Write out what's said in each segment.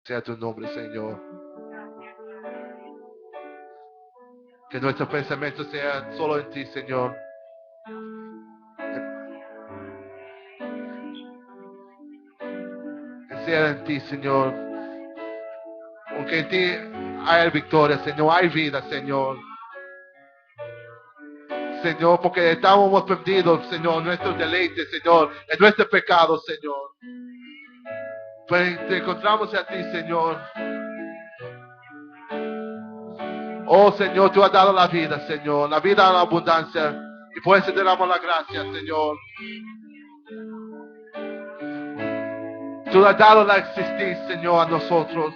sea tu nombre, Señor. Que nuestro pensamiento sea solo en ti, Señor. Que sea en ti, Señor. Porque en ti hay victoria, Señor. Hay vida, Señor. Señor, porque estamos perdidos, Señor, nuestros deleites, Señor, en nuestro pecado, Señor. Pues te encontramos a ti, Señor. Oh, Señor, tú has dado la vida, Señor, la vida a la abundancia. Y por eso te damos la gracia, Señor. Tú has dado la existir, Señor, a nosotros.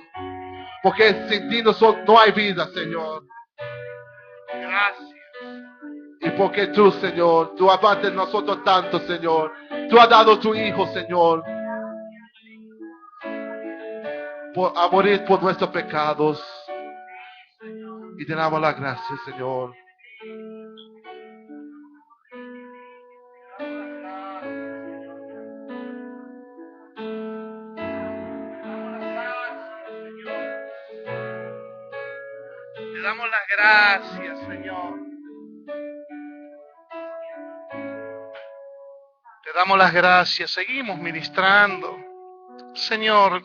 Porque sin ti no hay vida, Señor. Gracias. Y porque tú, Señor, tú amaste de nosotros tanto, Señor. Tú has dado tu Hijo, Señor, a morir por nuestros pecados. Y te damos la gracia, Señor. Te damos las gracias, Señor. Te damos las gracias. Seguimos ministrando. Señor,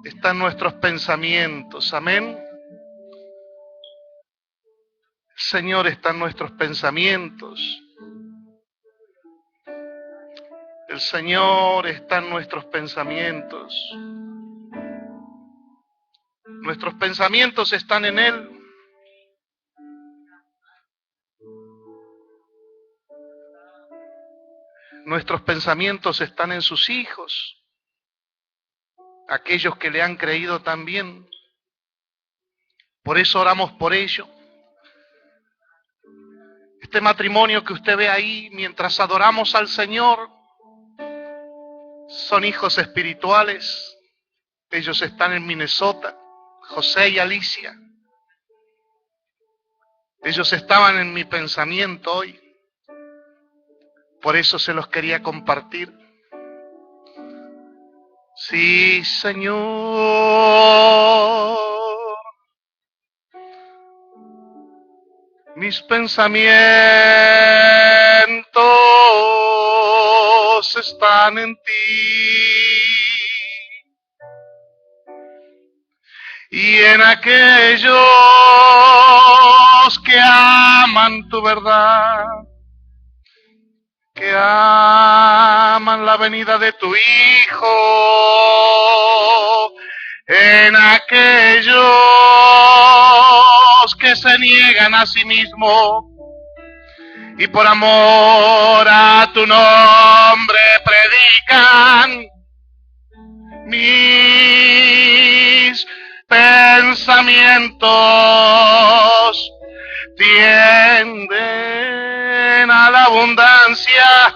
están nuestros pensamientos. Amén. Señor, están nuestros pensamientos. El Señor está en nuestros pensamientos. Nuestros pensamientos están en Él. Nuestros pensamientos están en sus hijos, aquellos que le han creído también. Por eso oramos por ello. Este matrimonio que usted ve ahí mientras adoramos al Señor, son hijos espirituales. Ellos están en Minnesota, José y Alicia. Ellos estaban en mi pensamiento hoy. Por eso se los quería compartir. Sí, Señor. Mis pensamientos están en ti y en aquellos que aman tu verdad, que aman la venida de tu Hijo, en aquellos que se niegan a sí mismos y por amor a tu nombre predican. Mis pensamientos tienden a la abundancia,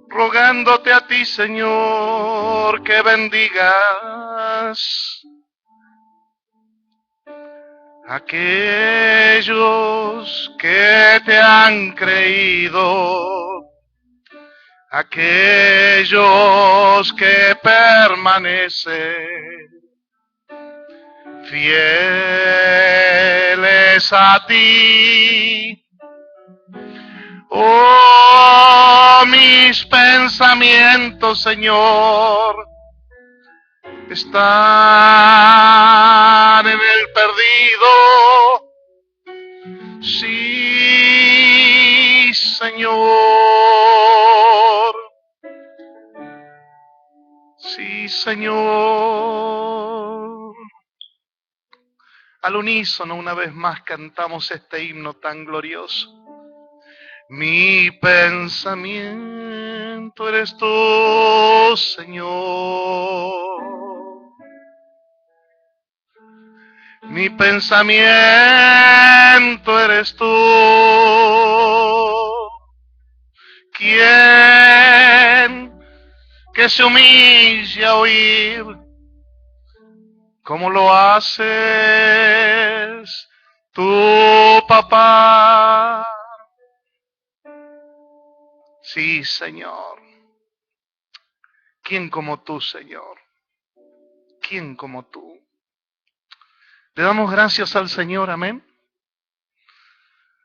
rogándote a ti, Señor, que bendigas a aquellos que te han creído, aquellos que permanecen fieles a ti. Oh, mis pensamientos, Señor, están en el perdido. Sí, Señor. Sí, Señor. Al unísono una vez más cantamos este himno tan glorioso. Mi pensamiento eres tú, Señor. Mi pensamiento eres tú. ¿Quién que se humille a oír como lo haces tú, papá? Sí, Señor. ¿Quién como tú, Señor? ¿Quién como tú? Le damos gracias al Señor, amén.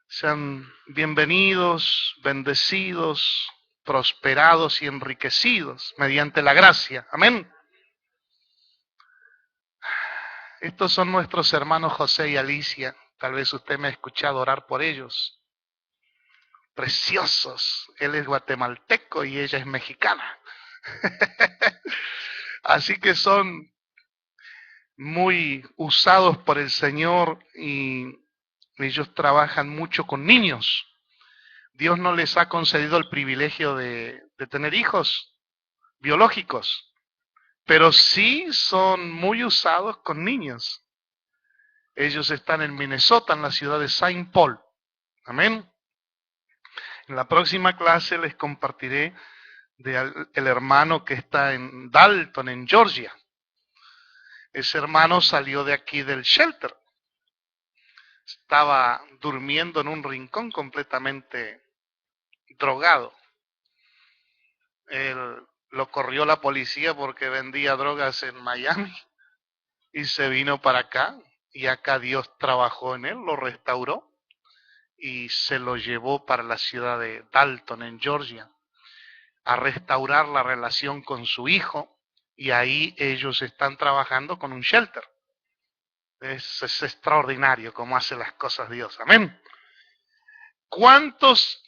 Sean bienvenidos, bendecidos, prosperados y enriquecidos mediante la gracia, amén. Estos son nuestros hermanos José y Alicia. Tal vez usted me ha escuchado orar por ellos. Preciosos. Él es guatemalteco y ella es mexicana. Así que son muy usados por el Señor y ellos trabajan mucho con niños. Dios no les ha concedido el privilegio de tener hijos biológicos, pero sí son muy usados con niños. Ellos están en Minnesota, en la ciudad de Saint Paul. Amén. En la próxima clase les compartiré del hermano que está en Dalton, en Georgia. Ese hermano salió de aquí del shelter. Estaba durmiendo en un rincón completamente drogado. Él lo corrió la policía porque vendía drogas en Miami y se vino para acá. Y acá Dios trabajó en él, lo restauró y se lo llevó para la ciudad de Dalton, en Georgia, a restaurar la relación con su hijo. Y ahí ellos están trabajando con un shelter. Es extraordinario cómo hace las cosas Dios. Amén. ¿Cuántos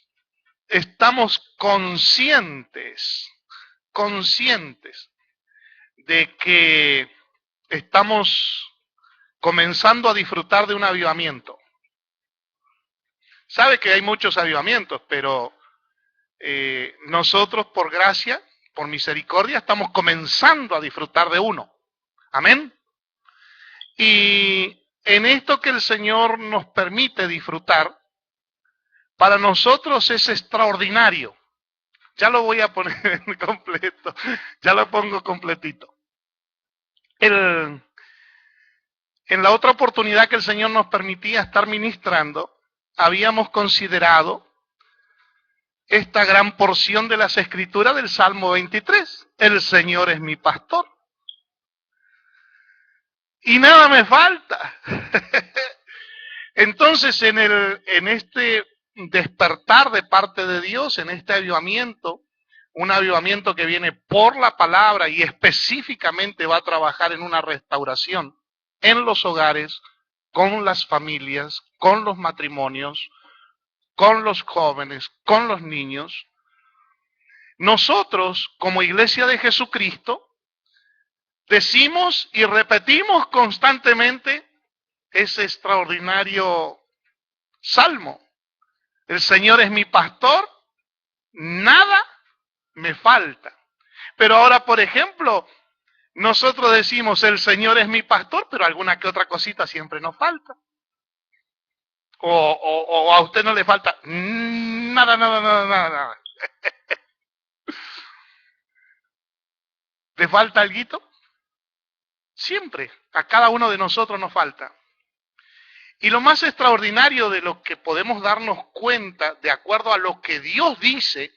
estamos conscientes de que estamos comenzando a disfrutar de un avivamiento? Sabe que hay muchos avivamientos, pero nosotros por gracia, por misericordia, estamos comenzando a disfrutar de uno. Amén. Y en esto que el Señor nos permite disfrutar, para nosotros es extraordinario. Ya lo voy a poner completo, ya lo pongo completito. En la otra oportunidad que el Señor nos permitía estar ministrando, habíamos considerado esta gran porción de las Escrituras del Salmo 23. El Señor es mi pastor y nada me falta. Entonces, en este despertar de parte de Dios, en este avivamiento, un avivamiento que viene por la palabra y específicamente va a trabajar en una restauración en los hogares, con las familias, con los matrimonios, con los jóvenes, con los niños. Nosotros, como Iglesia de Jesucristo, decimos y repetimos constantemente ese extraordinario salmo. El Señor es mi pastor, nada me falta. Pero ahora, por ejemplo, nosotros decimos el Señor es mi pastor, pero alguna que otra cosita siempre nos falta. O a usted no le falta nada. ¿Le falta alguito? Siempre, a cada uno de nosotros nos falta. Y lo más extraordinario de lo que podemos darnos cuenta, de acuerdo a lo que Dios dice,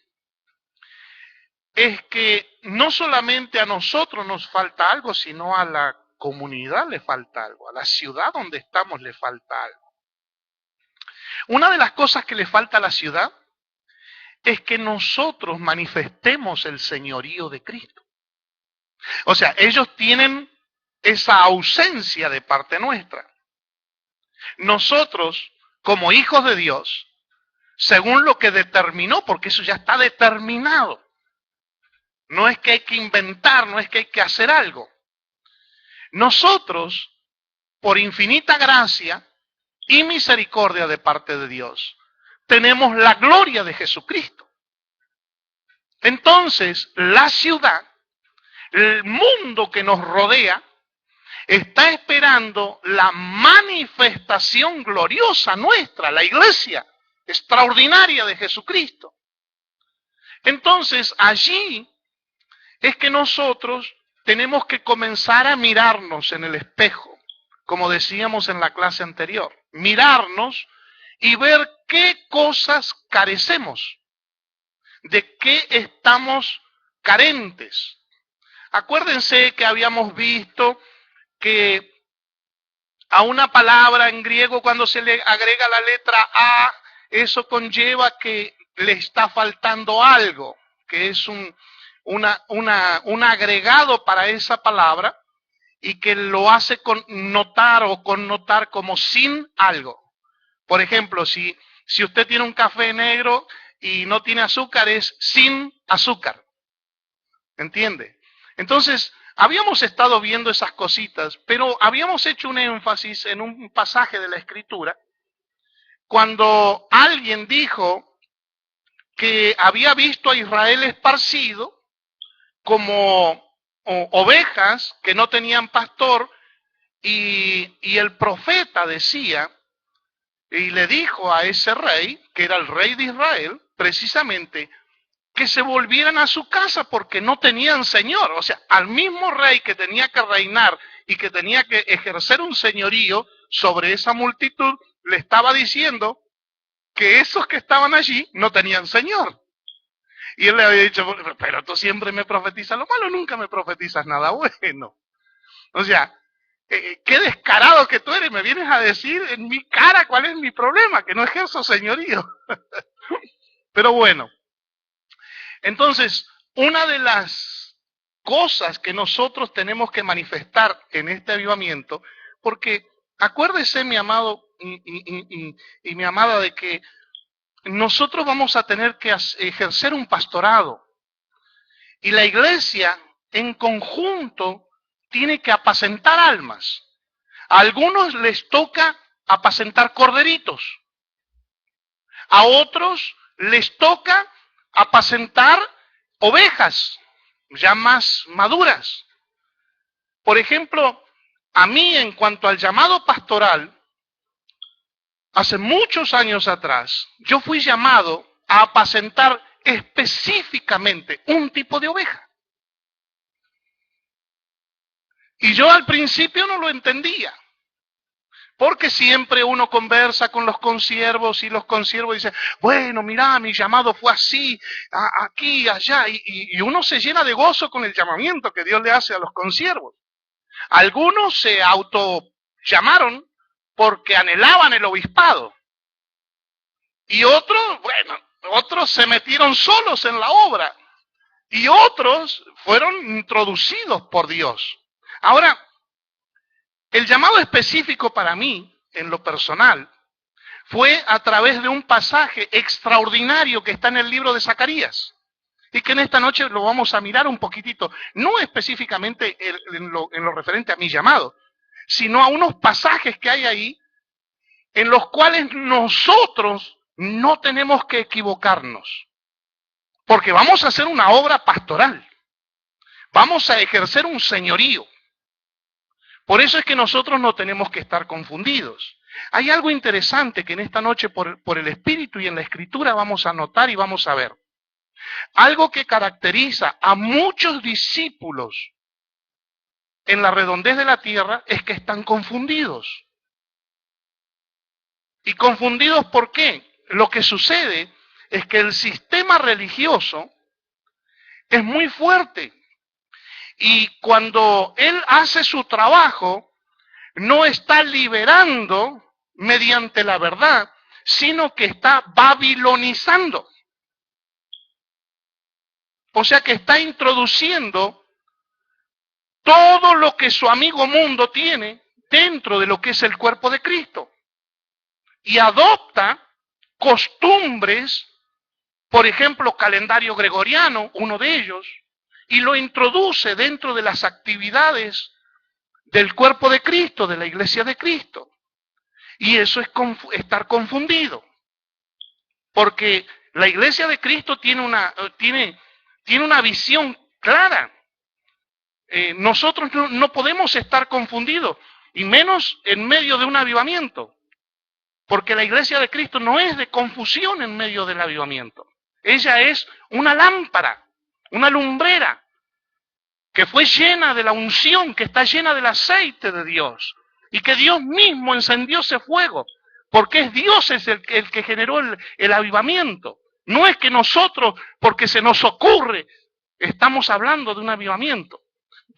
es que no solamente a nosotros nos falta algo, sino a la comunidad le falta algo, a la ciudad donde estamos le falta algo. Una de las cosas que le falta a la ciudad es que nosotros manifestemos el señorío de Cristo. O sea, ellos tienen esa ausencia de parte nuestra. Nosotros, como hijos de Dios, según lo que determinó, porque eso ya está determinado, no es que hay que inventar, no es que hay que hacer algo. Nosotros, por infinita gracia y misericordia de parte de Dios, tenemos la gloria de Jesucristo. Entonces, la ciudad, el mundo que nos rodea, está esperando la manifestación gloriosa nuestra, la iglesia extraordinaria de Jesucristo. Entonces, allí es que nosotros tenemos que comenzar a mirarnos en el espejo, como decíamos en la clase anterior, mirarnos y ver qué cosas carecemos, de qué estamos carentes. Acuérdense que habíamos visto que a una palabra en griego cuando se le agrega la letra A, eso conlleva que le está faltando algo, que es un agregado para esa palabra y que lo hace connotar o connotar como sin algo. Por ejemplo, si usted tiene un café negro y no tiene azúcar, es sin azúcar. ¿Entiende? Entonces, habíamos estado viendo esas cositas, pero habíamos hecho un énfasis en un pasaje de la Escritura cuando alguien dijo que había visto a Israel esparcido como ovejas que no tenían pastor y el profeta decía y le dijo a ese rey, que era el rey de Israel, precisamente, que se volvieran a su casa porque no tenían señor. O sea, al mismo rey que tenía que reinar y que tenía que ejercer un señorío sobre esa multitud, le estaba diciendo que esos que estaban allí no tenían señor. Y él le había dicho, pero tú siempre me profetizas lo malo, nunca me profetizas nada bueno. O sea, qué descarado que tú eres, me vienes a decir en mi cara cuál es mi problema, que no ejerzo señorío. Pero bueno, entonces, una de las cosas que nosotros tenemos que manifestar en este avivamiento, porque acuérdese, mi amado y mi amada, de que nosotros vamos a tener que ejercer un pastorado. Y la iglesia en conjunto tiene que apacentar almas. A algunos les toca apacentar corderitos. A otros les toca apacentar ovejas ya más maduras. Por ejemplo, a mí en cuanto al llamado pastoral, hace muchos años atrás, yo fui llamado a apacentar específicamente un tipo de oveja. Y yo al principio no lo entendía. Porque siempre uno conversa con los consiervos y los consiervos dicen, bueno, mira, mi llamado fue así, aquí, allá, y uno se llena de gozo con el llamamiento que Dios le hace a los consiervos. Algunos se autollamaron porque anhelaban el obispado. Y otros, bueno, otros se metieron solos en la obra. Y otros fueron introducidos por Dios. Ahora, el llamado específico para mí, en lo personal, fue a través de un pasaje extraordinario que está en el libro de Zacarías. Y que en esta noche lo vamos a mirar un poquitito, no específicamente en lo referente a mi llamado, sino a unos pasajes que hay ahí en los cuales nosotros no tenemos que equivocarnos. Porque vamos a hacer una obra pastoral. Vamos a ejercer un señorío. Por eso es que nosotros no tenemos que estar confundidos. Hay algo interesante que en esta noche por el Espíritu y en la Escritura vamos a notar y vamos a ver. Algo que caracteriza a muchos discípulos en la redondez de la tierra es que están confundidos. ¿Y confundidos por qué? Lo que sucede es que el sistema religioso es muy fuerte. Y cuando él hace su trabajo, no está liberando mediante la verdad, sino que está babilonizando. O sea que está introduciendo todo lo que su amigo mundo tiene dentro de lo que es el cuerpo de Cristo. Y adopta costumbres, por ejemplo, calendario gregoriano, uno de ellos, y lo introduce dentro de las actividades del cuerpo de Cristo, de la iglesia de Cristo. Y eso es estar confundido. Porque la iglesia de Cristo tiene una visión clara. Nosotros no podemos estar confundidos, y menos en medio de un avivamiento. Porque la iglesia de Cristo no es de confusión en medio del avivamiento. Ella es una lámpara, una lumbrera, que fue llena de la unción, que está llena del aceite de Dios, y que Dios mismo encendió ese fuego, porque es Dios el que generó el avivamiento. No es que nosotros, porque se nos ocurre, estamos hablando de un avivamiento.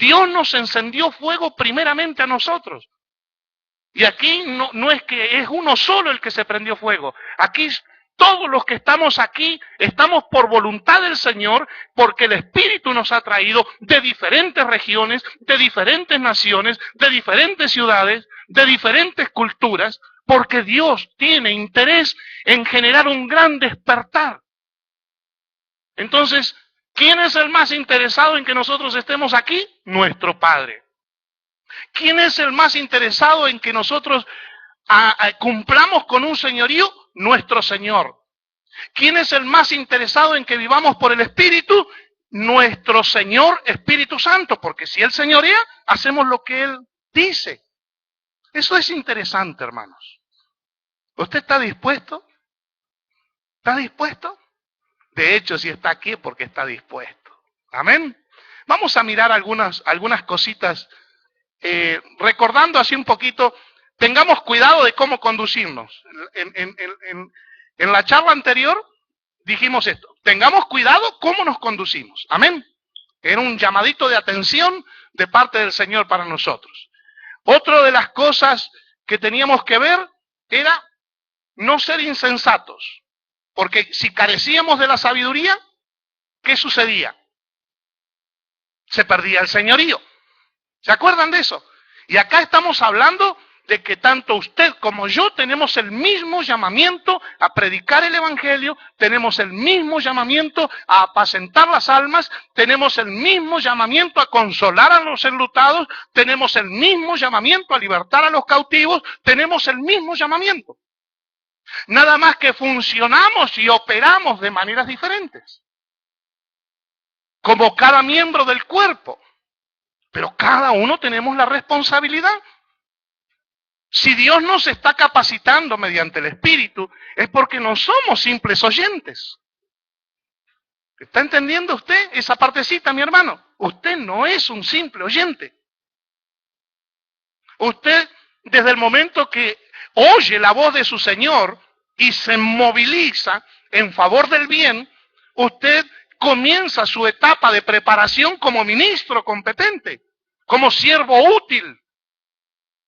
Dios nos encendió fuego primeramente a nosotros. Y aquí no es que es uno solo el que se prendió fuego. Aquí todos los que estamos aquí estamos por voluntad del Señor, porque el Espíritu nos ha traído de diferentes regiones, de diferentes naciones, de diferentes ciudades, de diferentes culturas, porque Dios tiene interés en generar un gran despertar. Entonces, ¿quién es el más interesado en que nosotros estemos aquí? Nuestro Padre. ¿Quién es el más interesado en que nosotros cumplamos con un señorío? Nuestro Señor. ¿Quién es el más interesado en que vivamos por el Espíritu? Nuestro Señor Espíritu Santo, porque si Él señorea, hacemos lo que Él dice. Eso es interesante, hermanos. ¿Usted está dispuesto? ¿Está dispuesto? De hecho, si está aquí es porque está dispuesto. Amén. Vamos a mirar algunas cositas, recordando así un poquito. Tengamos cuidado de cómo conducirnos. En la charla anterior dijimos esto. Tengamos cuidado cómo nos conducimos. Amén. Era un llamadito de atención de parte del Señor para nosotros. Otra de las cosas que teníamos que ver era no ser insensatos. Porque si carecíamos de la sabiduría, ¿qué sucedía? Se perdía el señorío. ¿Se acuerdan de eso? Y acá estamos hablando de que tanto usted como yo tenemos el mismo llamamiento a predicar el Evangelio, tenemos el mismo llamamiento a apacentar las almas, tenemos el mismo llamamiento a consolar a los enlutados, tenemos el mismo llamamiento a libertar a los cautivos, tenemos el mismo llamamiento. Nada más que funcionamos y operamos de maneras diferentes, como cada miembro del cuerpo, pero cada uno tenemos la responsabilidad. Si Dios nos está capacitando mediante el Espíritu, es porque no somos simples oyentes. ¿Está entendiendo usted esa partecita, mi hermano? Usted no es un simple oyente. Usted, desde el momento que oye la voz de su Señor y se moviliza en favor del bien, usted comienza su etapa de preparación como ministro competente, como siervo útil,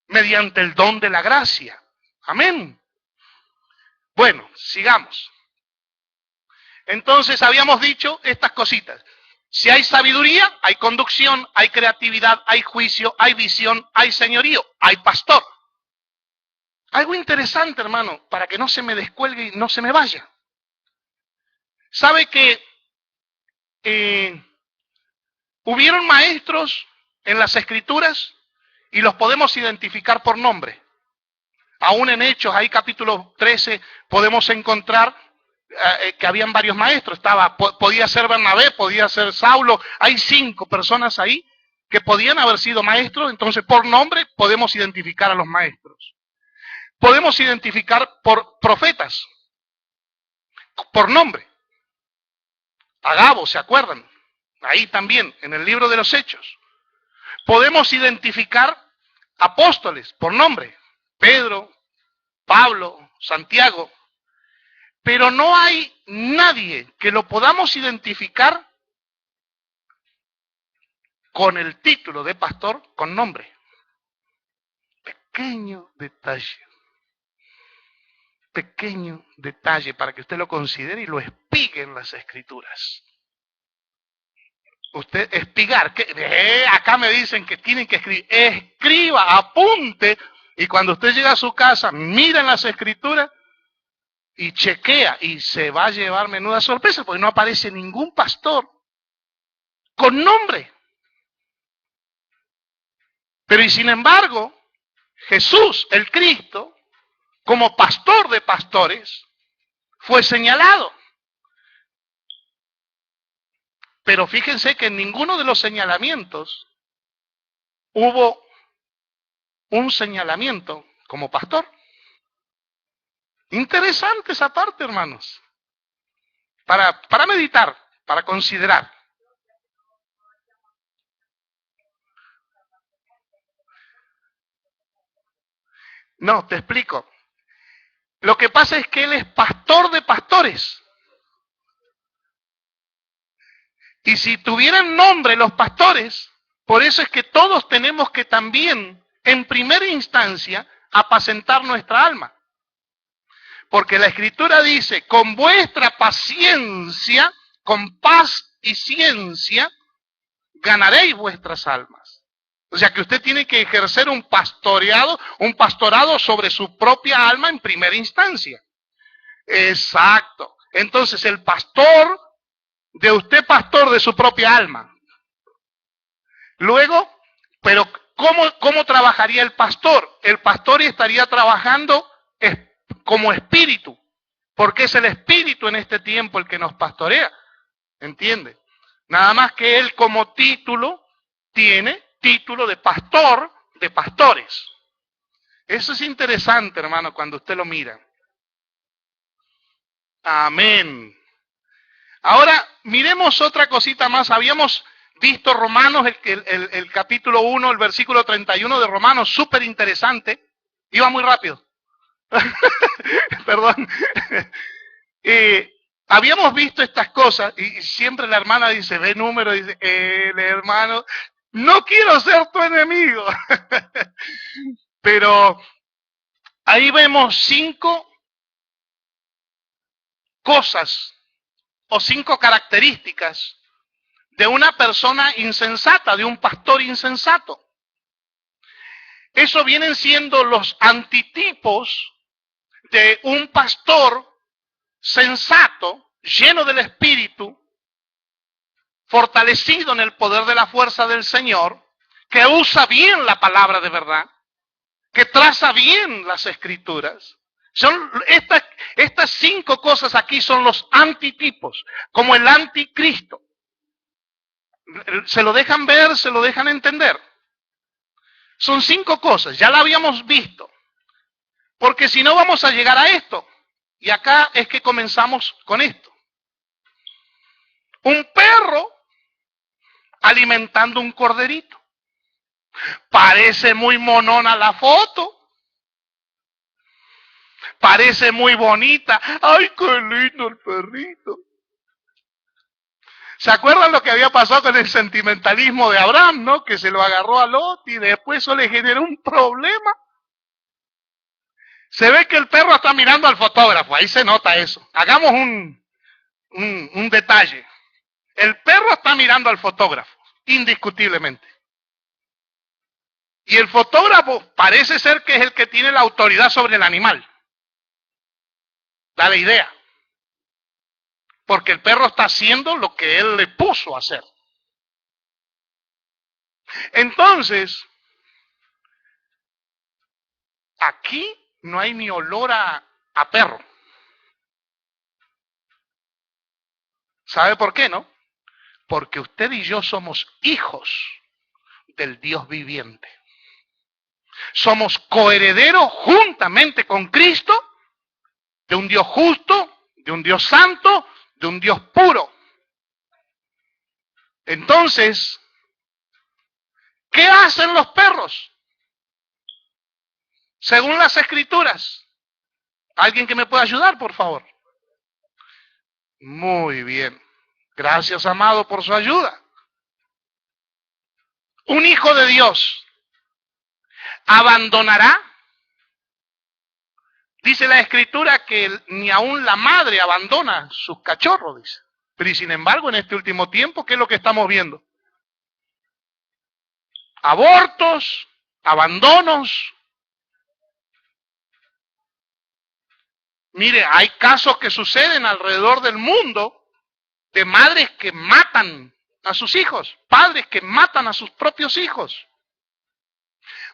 mediante el don de la gracia. Amén. Bueno, sigamos. Entonces habíamos dicho estas cositas. Si hay sabiduría, hay conducción, hay creatividad, hay juicio, hay visión, hay señorío, hay pastor. Algo interesante, hermano, para que no se me descuelgue y no se me vaya. ¿Sabe que hubieron maestros en las Escrituras y los podemos identificar por nombre? Aún en Hechos, ahí capítulo 13, podemos encontrar que habían varios maestros. Podía ser Bernabé, podía ser Saulo. Hay 5 personas ahí que podían haber sido maestros. Entonces, por nombre podemos identificar a los maestros. Podemos identificar por profetas, por nombre. Agabo, ¿se acuerdan? Ahí también, en el libro de los Hechos. Podemos identificar apóstoles por nombre. Pedro, Pablo, Santiago. Pero no hay nadie que lo podamos identificar con el título de pastor con nombre. Pequeño detalle. Pequeño detalle para que usted lo considere y lo espigue en las Escrituras. Usted espigar, acá me dicen que tienen que escribir, escriba, apunte, y cuando usted llega a su casa, mira en las Escrituras y chequea, y se va a llevar menuda sorpresa, porque no aparece ningún pastor con nombre. Pero y sin embargo, Jesús, el Cristo, como pastor de pastores, fue señalado. Pero fíjense que en ninguno de los señalamientos hubo un señalamiento como pastor. Interesante esa parte, hermanos. Para meditar, para considerar. No, te explico. Lo que pasa es que él es pastor de pastores. Y si tuvieran nombre los pastores, Por eso es que todos tenemos que también, en primera instancia, apacentar nuestra alma. Porque la Escritura dice, con vuestra paciencia, con paz y ciencia, ganaréis vuestras almas. O sea que usted tiene que ejercer un pastorado sobre su propia alma en primera instancia. Exacto. Entonces el pastor de su propia alma. Luego, pero ¿cómo trabajaría el pastor? El pastor estaría trabajando como espíritu, porque es el espíritu en este tiempo el que nos pastorea. ¿Entiende? Nada más que él como título tiene título de pastor de pastores. Eso es interesante, hermano, cuando usted lo mira. Amén. Ahora, miremos otra cosita más. Habíamos visto Romanos, el capítulo 1, el versículo 31 de Romanos, súper interesante. Iba muy rápido. Perdón. Habíamos visto estas cosas y siempre la hermana dice, ve número, dice, el hermano, no quiero ser tu enemigo. Pero ahí vemos 5 cosas o 5 características de una persona insensata, de un pastor insensato. Eso vienen siendo los antitipos de un pastor sensato, lleno del Espíritu, fortalecido en el poder de la fuerza del Señor, que usa bien la palabra de verdad, que traza bien las Escrituras. Son estas 5 cosas aquí son los antitipos, como el anticristo. ¿Se lo dejan ver? ¿Se lo dejan entender? Son 5 cosas, ya la habíamos visto. Porque si no vamos a llegar a esto. Y acá es que comenzamos con esto. Un perro alimentando un corderito. Parece muy monona la foto. Parece muy bonita. ¡Ay, qué lindo el perrito! ¿Se acuerdan lo que había pasado con el sentimentalismo de Abraham, no? Que se lo agarró a Lot y después eso le generó un problema. Se ve que el perro está mirando al fotógrafo, ahí se nota eso. Hagamos un detalle. El perro está mirando al fotógrafo, indiscutiblemente. Y el fotógrafo parece ser que es el que tiene la autoridad sobre el animal. Da la idea. Porque el perro está haciendo lo que él le puso a hacer. Entonces, aquí no hay ni olor a perro. ¿Sabe por qué, no? Porque usted y yo somos hijos del Dios viviente. Somos coherederos juntamente con Cristo de un Dios justo, de un Dios santo, de un Dios puro. Entonces, ¿qué hacen los perros? Según las Escrituras. ¿Alguien que me pueda ayudar, por favor? Muy bien. Gracias, amado, por su ayuda. Un hijo de Dios abandonará. Dice la Escritura que ni aún la madre abandona sus cachorros, dice. Pero y sin embargo, en este último tiempo, ¿qué es lo que estamos viendo? Abortos, abandonos. Mire, hay casos que suceden alrededor del mundo de madres que matan a sus hijos, padres que matan a sus propios hijos.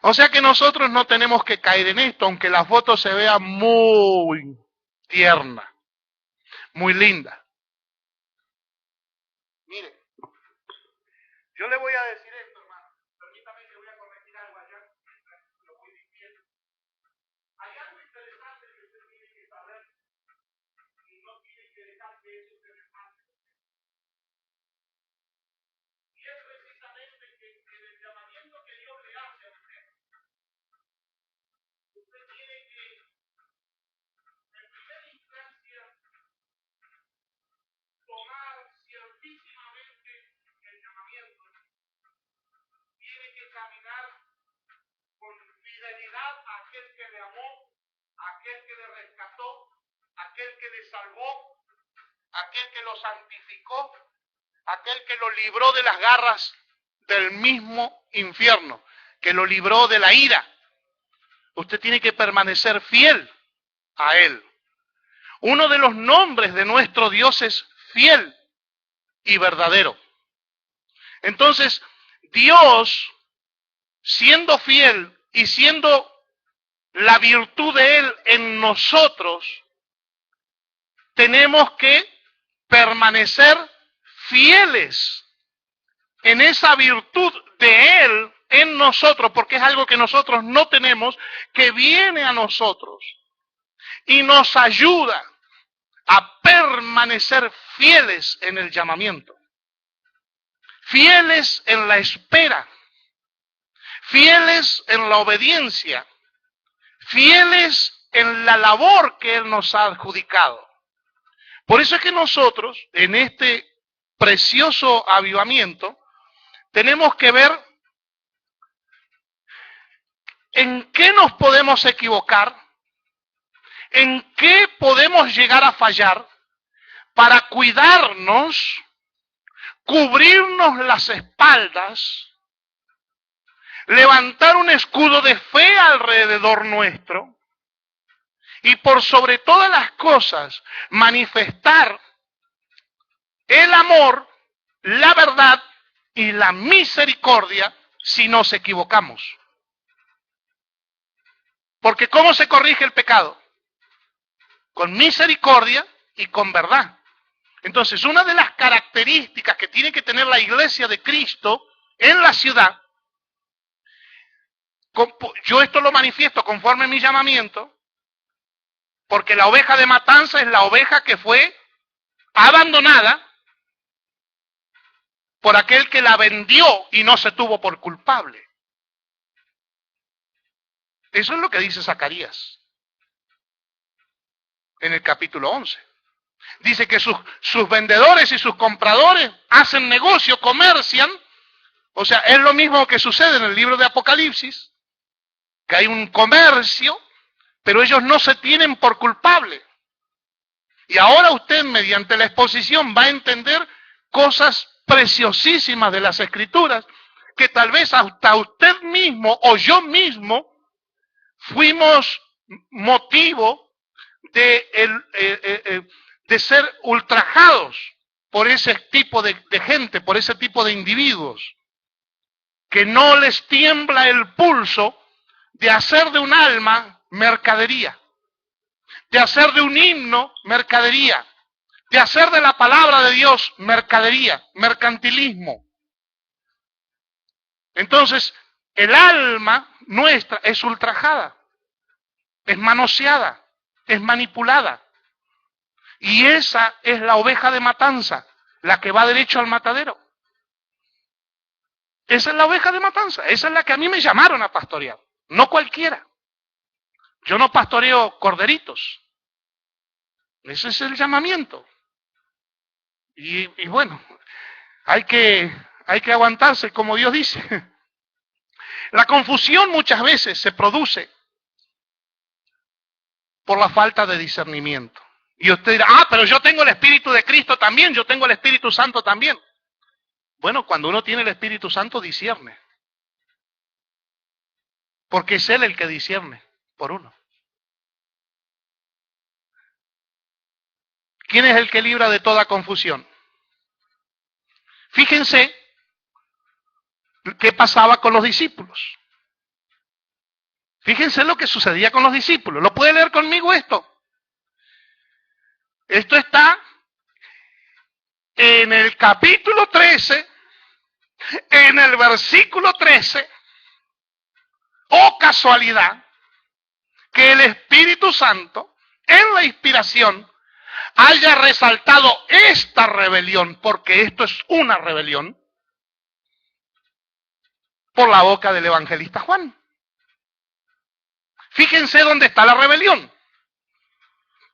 O sea que nosotros no tenemos que caer en esto, aunque la foto se vea muy tierna, muy linda. Mire, yo le voy a decir esto, hermano. Permítame que voy a corregir algo allá. Lo voy diciendo. Hay algo interesante que usted tiene que saber y no tiene que dejar que eso se le pase. Y es precisamente que en el llamamiento que Dios le hace a usted, usted tiene que, en primera instancia, tomar ciertísimamente el llamamiento. caminar con fidelidad a aquel que le amó, a aquel que le rescató, a aquel que le salvó, a aquel que lo santificó, a aquel que lo libró de las garras del mismo infierno, que lo libró de la ira. Usted tiene que permanecer fiel a Él. Uno de los nombres de nuestro Dios es fiel y verdadero. Entonces, Dios, siendo fiel y siendo la virtud de Él en nosotros, tenemos que permanecer fieles en esa virtud de Él en nosotros, porque es algo que nosotros no tenemos, que viene a nosotros y nos ayuda a permanecer fieles en el llamamiento, fieles en la espera, fieles en la obediencia, fieles en la labor que Él nos ha adjudicado. Por eso es que nosotros, en este precioso avivamiento, tenemos que ver en qué nos podemos equivocar, en qué podemos llegar a fallar, para cuidarnos, cubrirnos las espaldas, levantar un escudo de fe alrededor nuestro y por sobre todas las cosas manifestar el amor, la verdad y la misericordia si nos equivocamos. Porque ¿cómo se corrige el pecado? Con misericordia y con verdad. Entonces, una de las características que tiene que tener la iglesia de Cristo en la ciudad, yo esto lo manifiesto conforme a mi llamamiento, porque la oveja de matanza es la oveja que fue abandonada por aquel que la vendió y no se tuvo por culpable. Eso es lo que dice Zacarías en el capítulo 11. Dice que sus vendedores y sus compradores hacen negocio, comercian. O sea, es lo mismo que sucede en el libro de Apocalipsis, que hay un comercio, pero ellos no se tienen por culpable. Y ahora usted, mediante la exposición, va a entender cosas preciosísimas de las Escrituras, que tal vez hasta usted mismo o yo mismo fuimos motivo de ser ultrajados por ese tipo de gente, por ese tipo de individuos, que no les tiembla el pulso de hacer de un alma mercadería, de hacer de un himno mercadería, de hacer de la palabra de Dios mercadería, mercantilismo. Entonces, el alma nuestra es ultrajada, es manoseada, es manipulada. Y esa es la oveja de matanza, la que va derecho al matadero. Esa es la oveja de matanza, esa es la que a mí me llamaron a pastorear, no cualquiera. Yo no pastoreo corderitos. Ese es el llamamiento. Y bueno, hay que aguantarse, como Dios dice. La confusión muchas veces se produce por la falta de discernimiento. Y usted dirá, pero yo tengo el Espíritu de Cristo también, yo tengo el Espíritu Santo también. Bueno, cuando uno tiene el Espíritu Santo, discierne. Porque es Él el que discierne por uno. ¿Quién es el que libra de toda confusión? Fíjense qué pasaba con los discípulos. Fíjense lo que sucedía con los discípulos. ¿Lo puede leer conmigo esto? Esto está en el capítulo 13, en el versículo 13. Oh casualidad, que el Espíritu Santo, en la inspiración, haya resaltado esta rebelión, porque esto es una rebelión, por la boca del evangelista Juan. Fíjense dónde está la rebelión.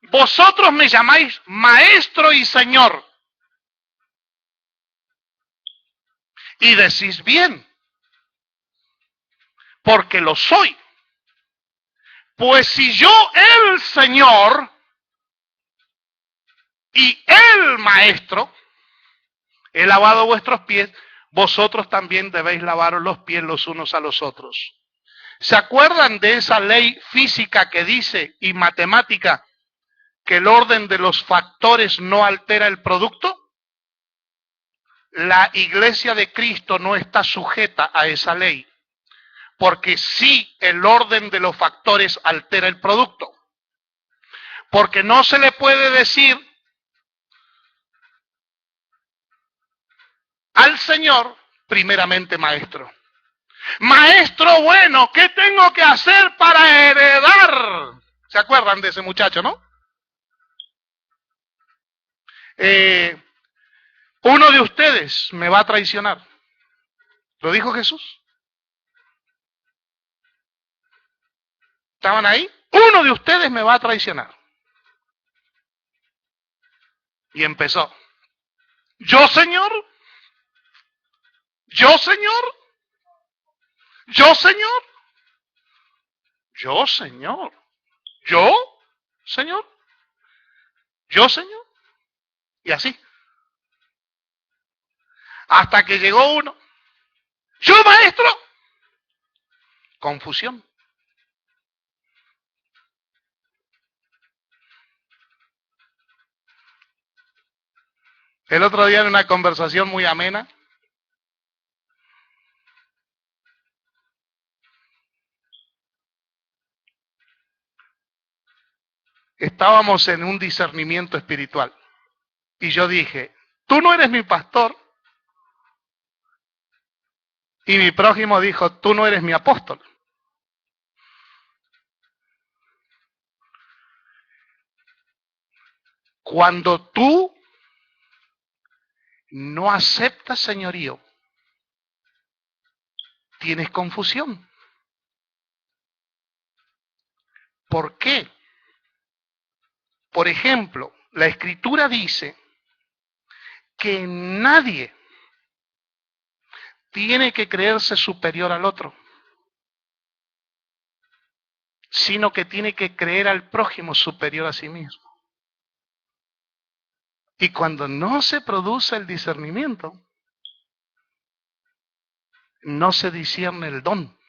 Vosotros me llamáis maestro y señor, y decís bien, porque lo soy. Pues si yo, el Señor, y el Maestro, he lavado vuestros pies, vosotros también debéis lavaros los pies los unos a los otros. ¿Se acuerdan de esa ley física que dice, y matemática, que el orden de los factores no altera el producto? La iglesia de Cristo no está sujeta a esa ley, porque sí el orden de los factores altera el producto. Porque no se le puede decir al Señor, primeramente maestro. Maestro bueno, ¿qué tengo que hacer para heredar? ¿Se acuerdan de ese muchacho, no? Uno de ustedes me va a traicionar. ¿Lo dijo Jesús? ¿Estaban ahí? Uno de ustedes me va a traicionar. Y empezó. ¿Yo, Señor? ¿Yo, Señor? ¿Yo, Señor? ¿Yo, Señor? ¿Yo, Señor? ¿Yo, Señor? Y así. Hasta que llegó uno. ¿Yo, maestro? Confusión. El otro día en una conversación muy amena, estábamos en un discernimiento espiritual. Y yo dije, tú no eres mi pastor. Y mi prójimo dijo, tú no eres mi apóstol. Cuando tú no aceptas señorío, tienes confusión. ¿Por qué? Por ejemplo, la Escritura dice que nadie tiene que creerse superior al otro, sino que tiene que creer al prójimo superior a sí mismo. Y cuando no se produce el discernimiento, no se discierne el don,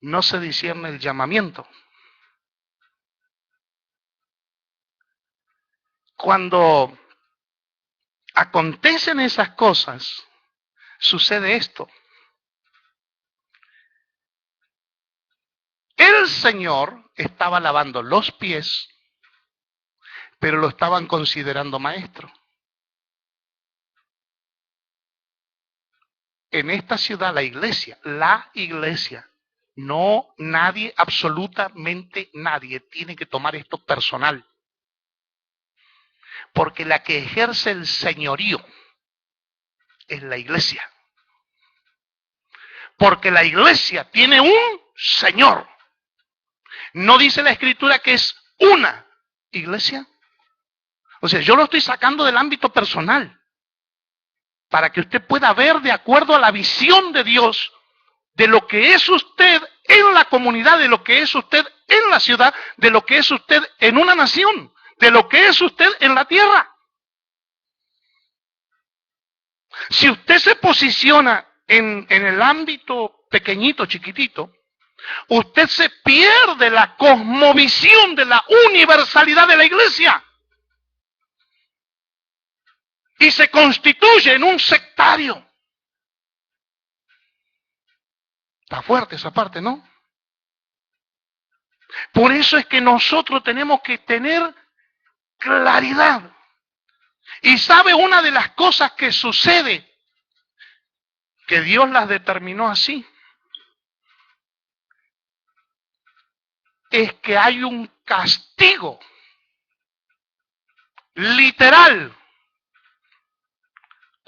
no se discierne el llamamiento. Cuando acontecen esas cosas, sucede esto. El Señor estaba lavando los pies, pero lo estaban considerando maestro. En esta ciudad, la iglesia, no nadie, absolutamente nadie, tiene que tomar esto personal. Porque la que ejerce el señorío es la iglesia. Porque la iglesia tiene un Señor. ¿No dice la Escritura que es una iglesia? O sea, yo lo estoy sacando del ámbito personal para que usted pueda ver de acuerdo a la visión de Dios de lo que es usted en la comunidad, de lo que es usted en la ciudad, de lo que es usted en una nación, de lo que es usted en la tierra. Si usted se posiciona en el ámbito pequeñito, chiquitito, usted se pierde la cosmovisión de la universalidad de la iglesia y se constituye en un sectario. Está fuerte esa parte, ¿no? Por eso es que nosotros tenemos que tener claridad. Y sabe una de las cosas que sucede, que Dios las determinó así, es que hay un castigo literal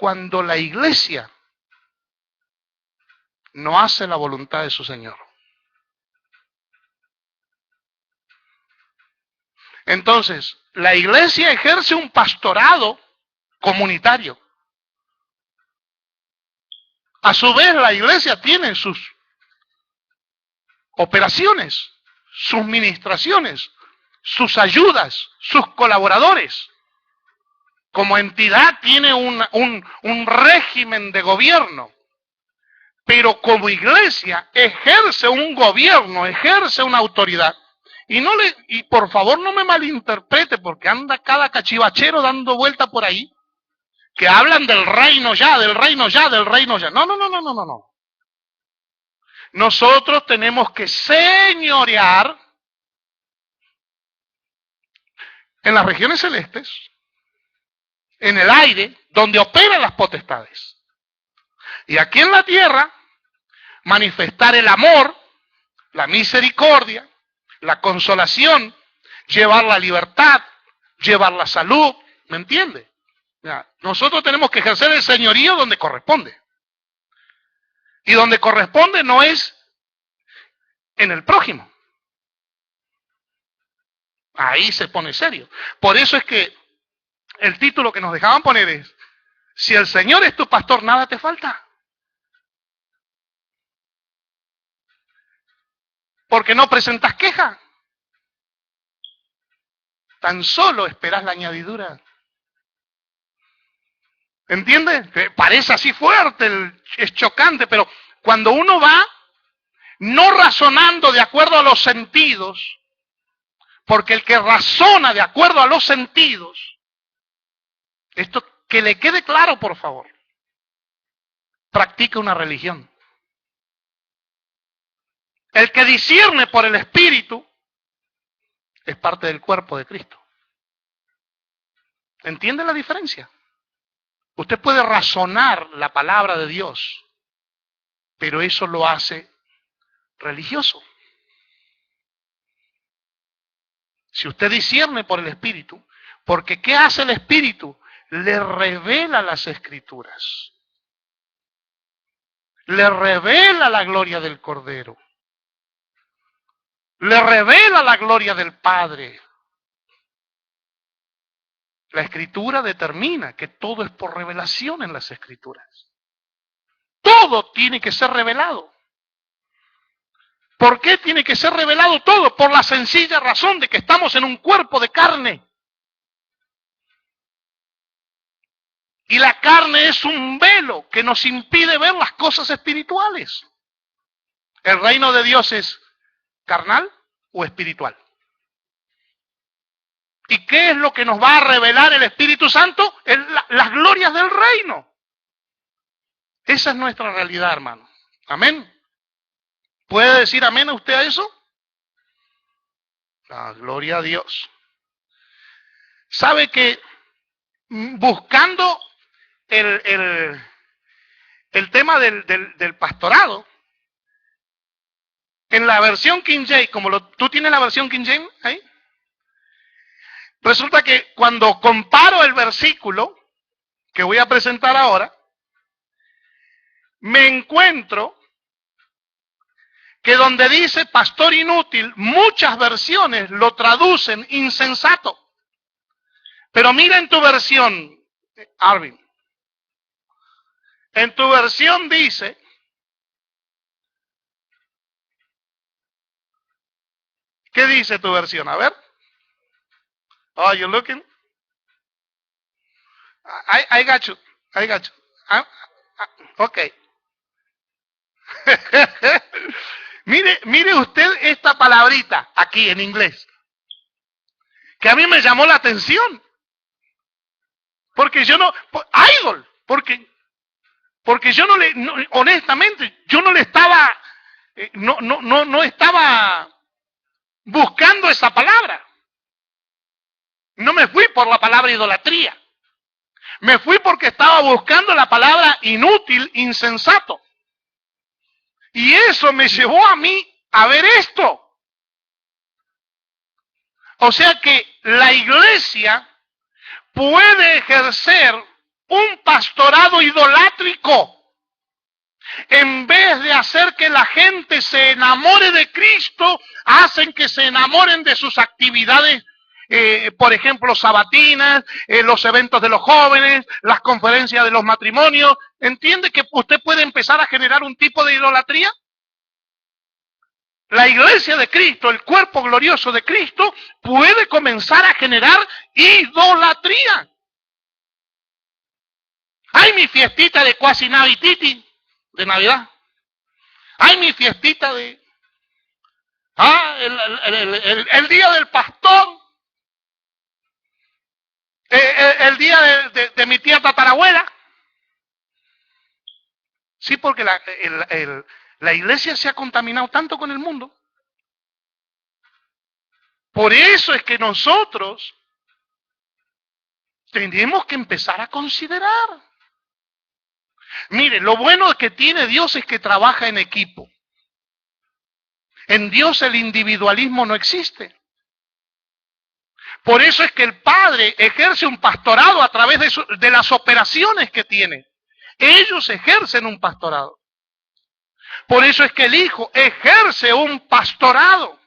cuando la iglesia no hace la voluntad de su Señor. Entonces, la iglesia ejerce un pastorado comunitario. A su vez, la iglesia tiene sus operaciones, sus ministraciones, sus ayudas, sus colaboradores. Como entidad tiene un régimen de gobierno, pero como iglesia ejerce un gobierno, ejerce una autoridad. Y por favor no me malinterprete, porque anda cada cachivachero dando vuelta por ahí, que hablan del reino ya, del reino ya, del reino ya. No. Nosotros tenemos que señorear en las regiones celestes, en el aire, donde operan las potestades. Y aquí en la tierra, manifestar el amor, la misericordia, la consolación, llevar la libertad, llevar la salud, ¿me entiende? Nosotros tenemos que ejercer el señorío donde corresponde. Y donde corresponde no es en el prójimo. Ahí se pone serio. Por eso es que el título que nos dejaban poner es: si el Señor es tu pastor, nada te falta. Porque no presentas queja. Tan solo esperas la añadidura. ¿Entiendes? Parece así fuerte, es chocante, pero cuando uno va no razonando de acuerdo a los sentidos, porque el que razona de acuerdo a los sentidos, esto que le quede claro, por favor, practica una religión. El que discierne por el Espíritu es parte del cuerpo de Cristo. ¿Entiende la diferencia? Usted puede razonar la palabra de Dios, pero eso lo hace religioso. Si usted discierne por el Espíritu, porque ¿qué hace el Espíritu? Le revela las Escrituras. Le revela la gloria del Cordero. Le revela la gloria del Padre. La Escritura determina que todo es por revelación en las Escrituras. Todo tiene que ser revelado. ¿Por qué tiene que ser revelado todo? Por la sencilla razón de que estamos en un cuerpo de carne. Y la carne es un velo que nos impide ver las cosas espirituales. ¿El reino de Dios es carnal o espiritual? ¿Y qué es lo que nos va a revelar el Espíritu Santo? Las glorias del reino. Esa es nuestra realidad, hermano. Amén. ¿Puede decir amén a usted a eso? La gloria a Dios. ¿Sabe que buscando el tema del pastorado, en la versión King James, ¿tú tienes la versión King James ahí? Resulta que cuando comparo el versículo que voy a presentar ahora, me encuentro que donde dice pastor inútil, muchas versiones lo traducen insensato. Pero mira en tu versión, Arvin. En tu versión dice, ¿qué dice tu versión? A ver. Oh, you looking? I got you. Okay. Mire usted esta palabrita aquí en inglés, que a mí me llamó la atención. Porque yo no, idol, porque yo honestamente, yo no le estaba, no estaba buscando esa palabra. No me fui por la palabra idolatría. Me fui porque estaba buscando la palabra inútil, insensato. Y eso me llevó a mí a ver esto. O sea que la iglesia puede ejercer un pastorado idolátrico. En vez de hacer que la gente se enamore de Cristo, hacen que se enamoren de sus actividades por ejemplo, sabatinas, los eventos de los jóvenes, las conferencias de los matrimonios. ¿Entiende que usted puede empezar a generar un tipo de idolatría? La iglesia de Cristo, el cuerpo glorioso de Cristo, puede comenzar a generar idolatría. Hay mi fiestita de Cuasi Navititi, de Navidad. Hay mi fiestita de... el día del pastor. El día de mi tía tatarabuela. Sí, porque la iglesia se ha contaminado tanto con el mundo. Por eso es que nosotros tenemos que empezar a considerar. Mire, lo bueno que tiene Dios es que trabaja en equipo. En Dios el individualismo no existe. Por eso es que el Padre ejerce un pastorado a través de las operaciones que tiene. Ellos ejercen un pastorado. Por eso es que el Hijo ejerce un pastorado.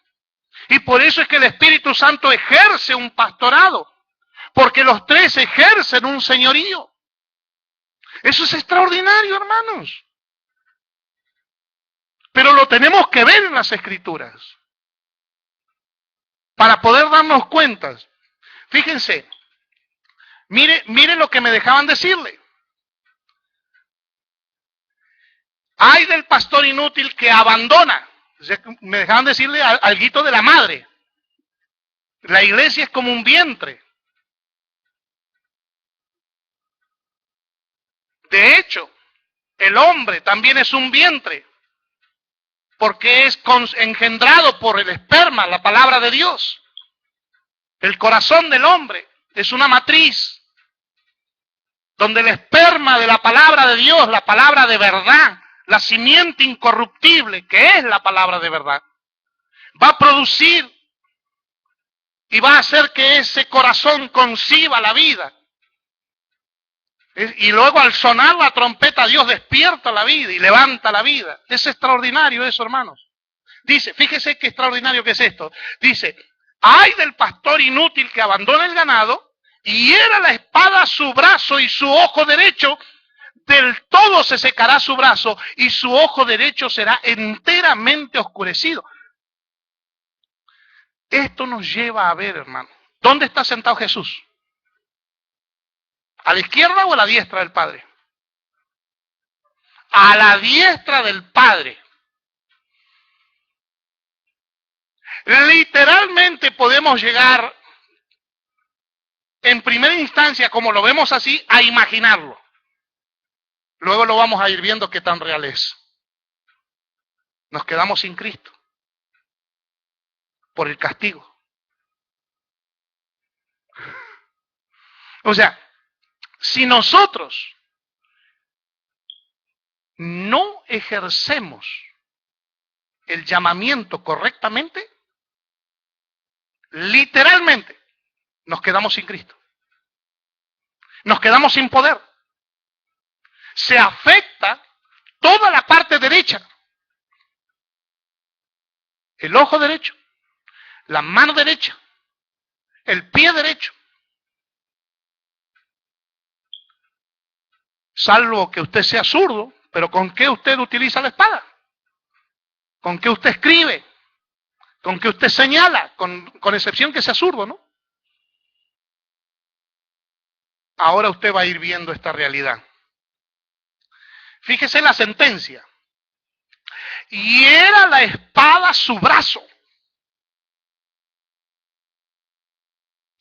Y por eso es que el Espíritu Santo ejerce un pastorado. Porque los tres ejercen un señorío. Eso es extraordinario, hermanos. Pero lo tenemos que ver en las Escrituras. Para poder darnos cuenta. Fíjense. Mire lo que me dejaban decirle. Hay del pastor inútil que abandona. Me dejaban decirle alguito de la madre. La iglesia es como un vientre. De hecho, el hombre también es un vientre, porque es engendrado por el esperma, la palabra de Dios. El corazón del hombre es una matriz, donde el esperma de la palabra de Dios, la palabra de verdad, la simiente incorruptible, que es la palabra de verdad, va a producir y va a hacer que ese corazón conciba la vida. Y luego al sonar la trompeta, Dios despierta la vida y levanta la vida. Es extraordinario eso, hermanos. Dice, fíjese qué extraordinario que es esto. Dice, ay del pastor inútil que abandona el ganado y hiera la espada a su brazo y su ojo derecho, del todo se secará su brazo y su ojo derecho será enteramente oscurecido. Esto nos lleva a ver, hermano, ¿dónde está sentado Jesús? ¿A la izquierda o a la diestra del Padre? A la diestra del Padre. Literalmente podemos llegar, en primera instancia, como lo vemos así, a imaginarlo. Luego lo vamos a ir viendo qué tan real es. Nos quedamos sin Cristo por el castigo. O sea, si nosotros no ejercemos el llamamiento correctamente, literalmente nos quedamos sin Cristo. Nos quedamos sin poder. Se afecta toda la parte derecha. El ojo derecho, la mano derecha, el pie derecho. Salvo que usted sea zurdo, pero ¿con qué usted utiliza la espada? ¿Con qué usted escribe? ¿Con qué usted señala? Con excepción que sea zurdo, ¿no? Ahora usted va a ir viendo esta realidad. Fíjese en la sentencia. Y era la espada su brazo.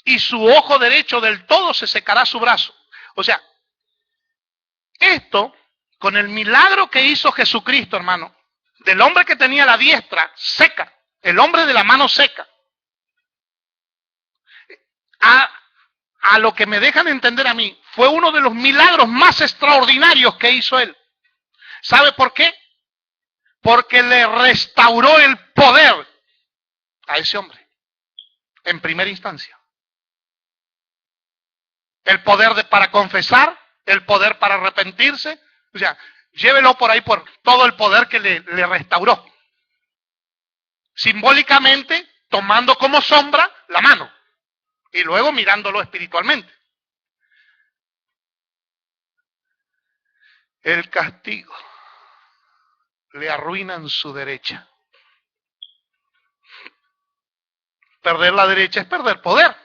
Y su ojo derecho del todo se secará su brazo. O sea, esto, con el milagro que hizo Jesucristo, hermano, del hombre que tenía la diestra seca, el hombre de la mano seca, a lo que me dejan entender a mí, fue uno de los milagros más extraordinarios que hizo él. ¿Sabe por qué? Porque le restauró el poder a ese hombre, en primera instancia. El poder para confesar, el poder para arrepentirse. O sea, llévelo por ahí por todo el poder que le restauró. Simbólicamente, tomando como sombra la mano. y luego mirándolo espiritualmente. El castigo le arruinan su derecha. Perder la derecha es perder poder.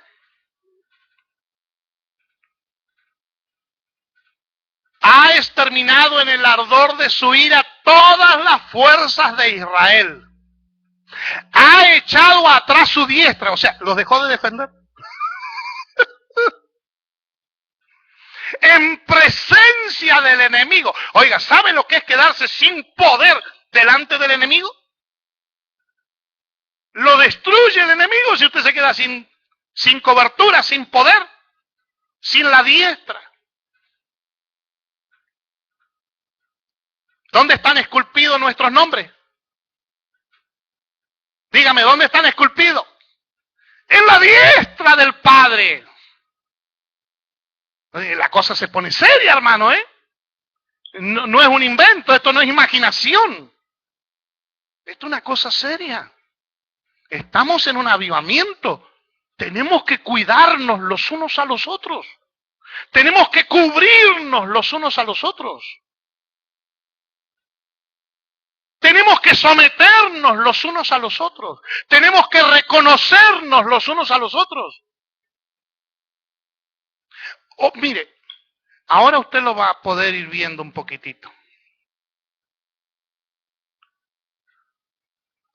Ha exterminado en el ardor de su ira todas las fuerzas de Israel. Ha echado atrás su diestra, o sea, los dejó de defender. En presencia del enemigo. Oiga, ¿sabe lo que es quedarse sin poder delante del enemigo? Lo destruye el enemigo si usted se queda sin cobertura, sin poder, sin la diestra. ¿Dónde están esculpidos nuestros nombres? Dígame, ¿dónde están esculpidos? En la diestra del Padre. La cosa se pone seria, hermano, ¿eh? No es un invento, esto no es imaginación. Esto es una cosa seria. Estamos en un avivamiento. Tenemos que cuidarnos los unos a los otros. Tenemos que cubrirnos los unos a los otros. Tenemos que someternos los unos a los otros. Tenemos que reconocernos los unos a los otros. Oh, mire, ahora usted lo va a poder ir viendo un poquitito.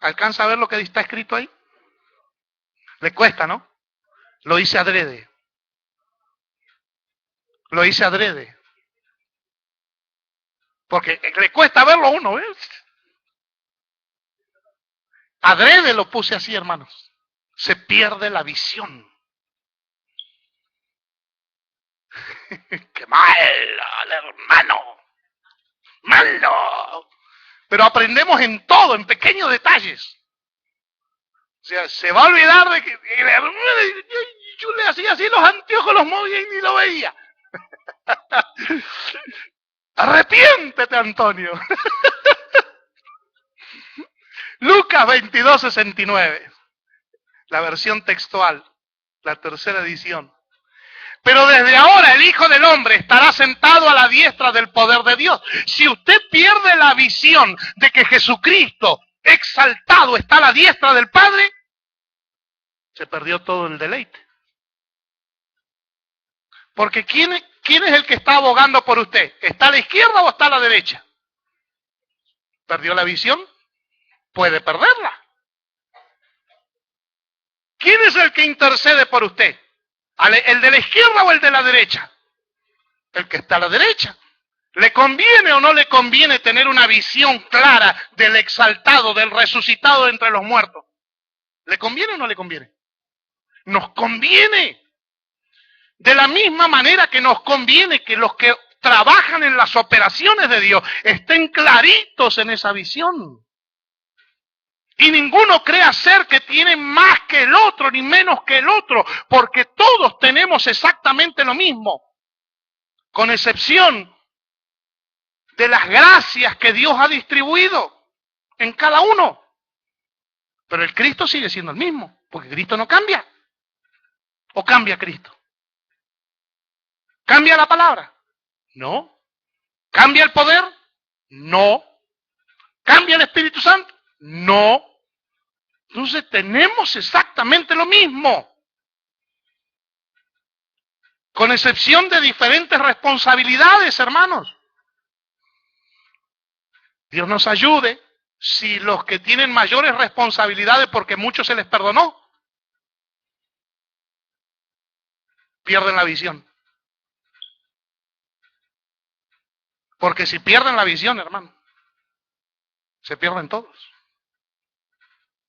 ¿Alcanza a ver lo que está escrito ahí? Le cuesta, ¿no? Lo hice adrede. Lo hice adrede. Porque le cuesta verlo a uno, ¿ves? Adrede lo puse así, hermanos. Se pierde la visión. ¡Qué malo, hermano! ¡Malo! Pero aprendemos en todo, en pequeños detalles. O sea, se va a olvidar de que yo le hacía así los anteojos, los movía y ni lo veía. Arrepiéntete, Antonio. Lucas 22:69, la versión textual, la tercera edición. Pero desde ahora el Hijo del Hombre estará sentado a la diestra del poder de Dios. Si usted pierde la visión de que Jesucristo exaltado está a la diestra del Padre, se perdió todo el deleite. Porque ¿quién es el que está abogando por usted? ¿Está a la izquierda o está a la derecha? ¿Perdió la visión? Puede perderla. ¿Quién es el que intercede por usted? ¿El de la izquierda o el de la derecha? El que está a la derecha. ¿Le conviene o no le conviene tener una visión clara del exaltado, del resucitado de entre los muertos? ¿Le conviene o no le conviene? Nos conviene. De la misma manera que nos conviene que los que trabajan en las operaciones de Dios estén claritos en esa visión. Y ninguno crea ser que tiene más que el otro, ni menos que el otro, porque todos tenemos exactamente lo mismo, con excepción de las gracias que Dios ha distribuido en cada uno. Pero el Cristo sigue siendo el mismo, porque Cristo no cambia. ¿O cambia Cristo? ¿Cambia la palabra? No. ¿Cambia el poder? No. ¿Cambia el Espíritu Santo? No. Entonces tenemos exactamente lo mismo, con excepción de diferentes responsabilidades, hermanos. Dios nos ayude si los que tienen mayores responsabilidades, porque muchos se les perdonó, pierden la visión. Porque si pierden la visión, hermano, se pierden todos.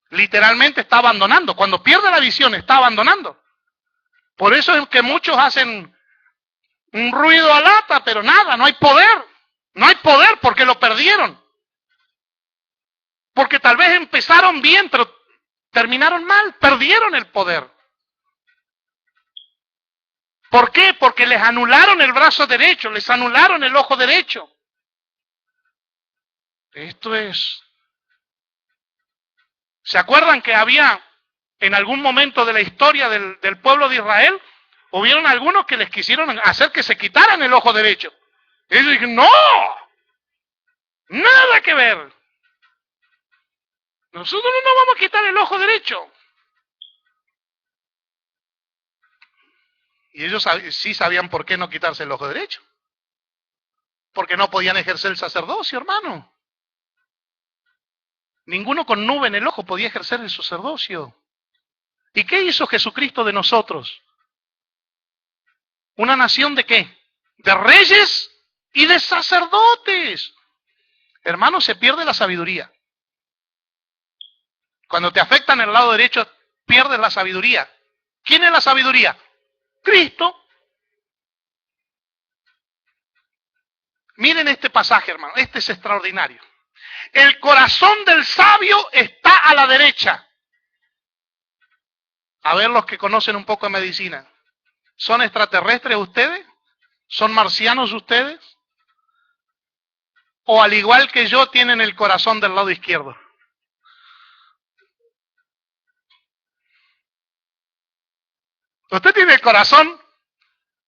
Literalmente está abandonando. Cuando pierde la visión, está abandonando. Por eso es que muchos hacen un ruido a lata, pero nada, no hay poder. No hay poder porque lo perdieron. Porque tal vez empezaron bien, pero terminaron mal, perdieron el poder. ¿Por qué? Porque les anularon el brazo derecho, les anularon el ojo derecho. Esto es... ¿Se acuerdan que había en algún momento de la historia del pueblo de Israel, hubieron algunos que les quisieron hacer que se quitaran el ojo derecho. Y ellos dijeron, no, nada que ver. Nosotros no nos vamos a quitar el ojo derecho. Y ellos sí sabían por qué no quitarse el ojo derecho. Porque no podían ejercer el sacerdocio, hermano. Ninguno con nube en el ojo podía ejercer el sacerdocio. ¿Y qué hizo Jesucristo de nosotros? ¿Una nación de qué? De reyes y de sacerdotes. Hermano, se pierde la sabiduría. Cuando te afectan el lado derecho, pierdes la sabiduría. ¿Quién es la sabiduría? Cristo. Miren este pasaje, hermano. Este es extraordinario. El corazón del sabio está a la derecha. A ver los que conocen un poco de medicina. ¿Son extraterrestres ustedes? ¿Son marcianos ustedes? ¿O al igual que yo tienen el corazón del lado izquierdo? Usted tiene el corazón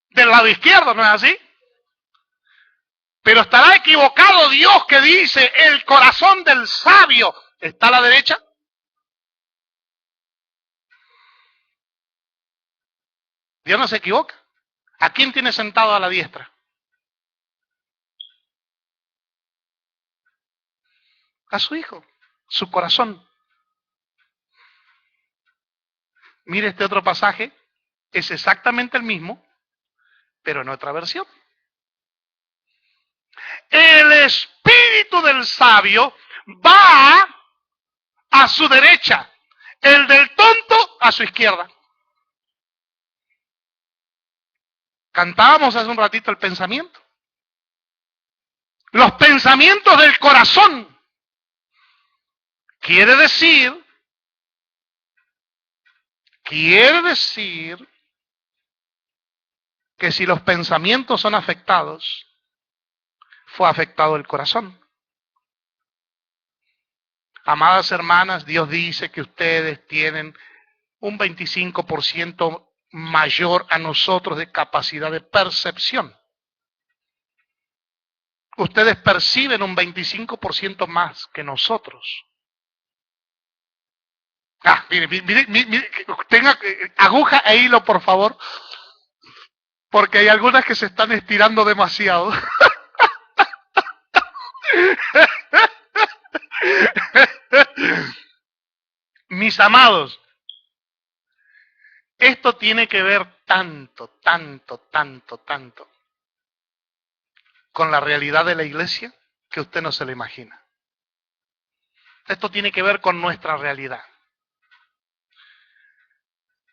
del lado izquierdo, ¿no es así? Pero estará equivocado Dios que dice el corazón del sabio está a la derecha. Dios no se equivoca. ¿A quién tiene sentado a la diestra? A su hijo, su corazón. Mire este otro pasaje, es exactamente el mismo, pero en otra versión. El espíritu del sabio va a su derecha, el del tonto a su izquierda. Cantábamos hace un ratito el pensamiento. Los pensamientos del corazón. Quiere decir que si los pensamientos son afectados, fue afectado el corazón. Amadas hermanas, Dios dice que ustedes tienen un 25% mayor a nosotros de capacidad de percepción. Ustedes perciben un 25% más que nosotros. Mire, tenga aguja e hilo, por favor, porque hay algunas que se están estirando demasiado. Mis amados, esto tiene que ver tanto con la realidad de la iglesia que usted no se lo imagina. Esto tiene que ver con nuestra realidad.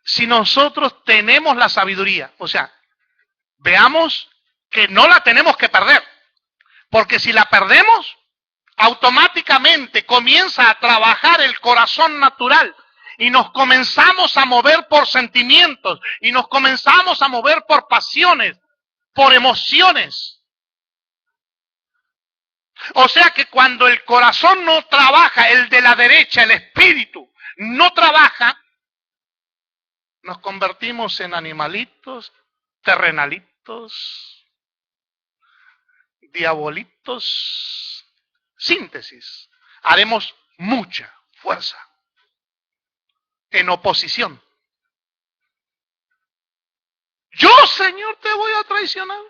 Si nosotros tenemos la sabiduría, o sea, veamos que no la tenemos que perder, porque si la perdemos, automáticamente comienza a trabajar el corazón natural y nos comenzamos a mover por sentimientos y nos comenzamos a mover por pasiones, por emociones. O sea que cuando el corazón no trabaja, el de la derecha, el espíritu, no trabaja, nos convertimos en animalitos, terrenalitos, diabolitos. Síntesis. Haremos mucha fuerza en oposición. Yo, Señor, te voy a traicionar.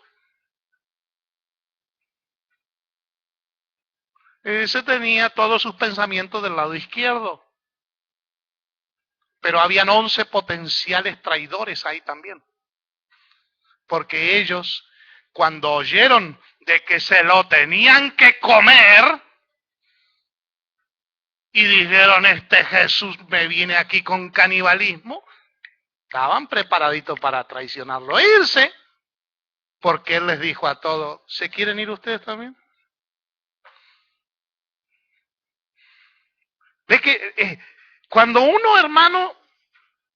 Ese tenía todos sus pensamientos del lado izquierdo. Pero habían 11 potenciales traidores ahí también. Porque ellos, cuando oyeron de que se lo tenían que comer, y dijeron, este Jesús me viene aquí con canibalismo, estaban preparaditos para traicionarlo e irse, porque él les dijo a todos, ¿se quieren ir ustedes también? Ve que cuando uno, hermano,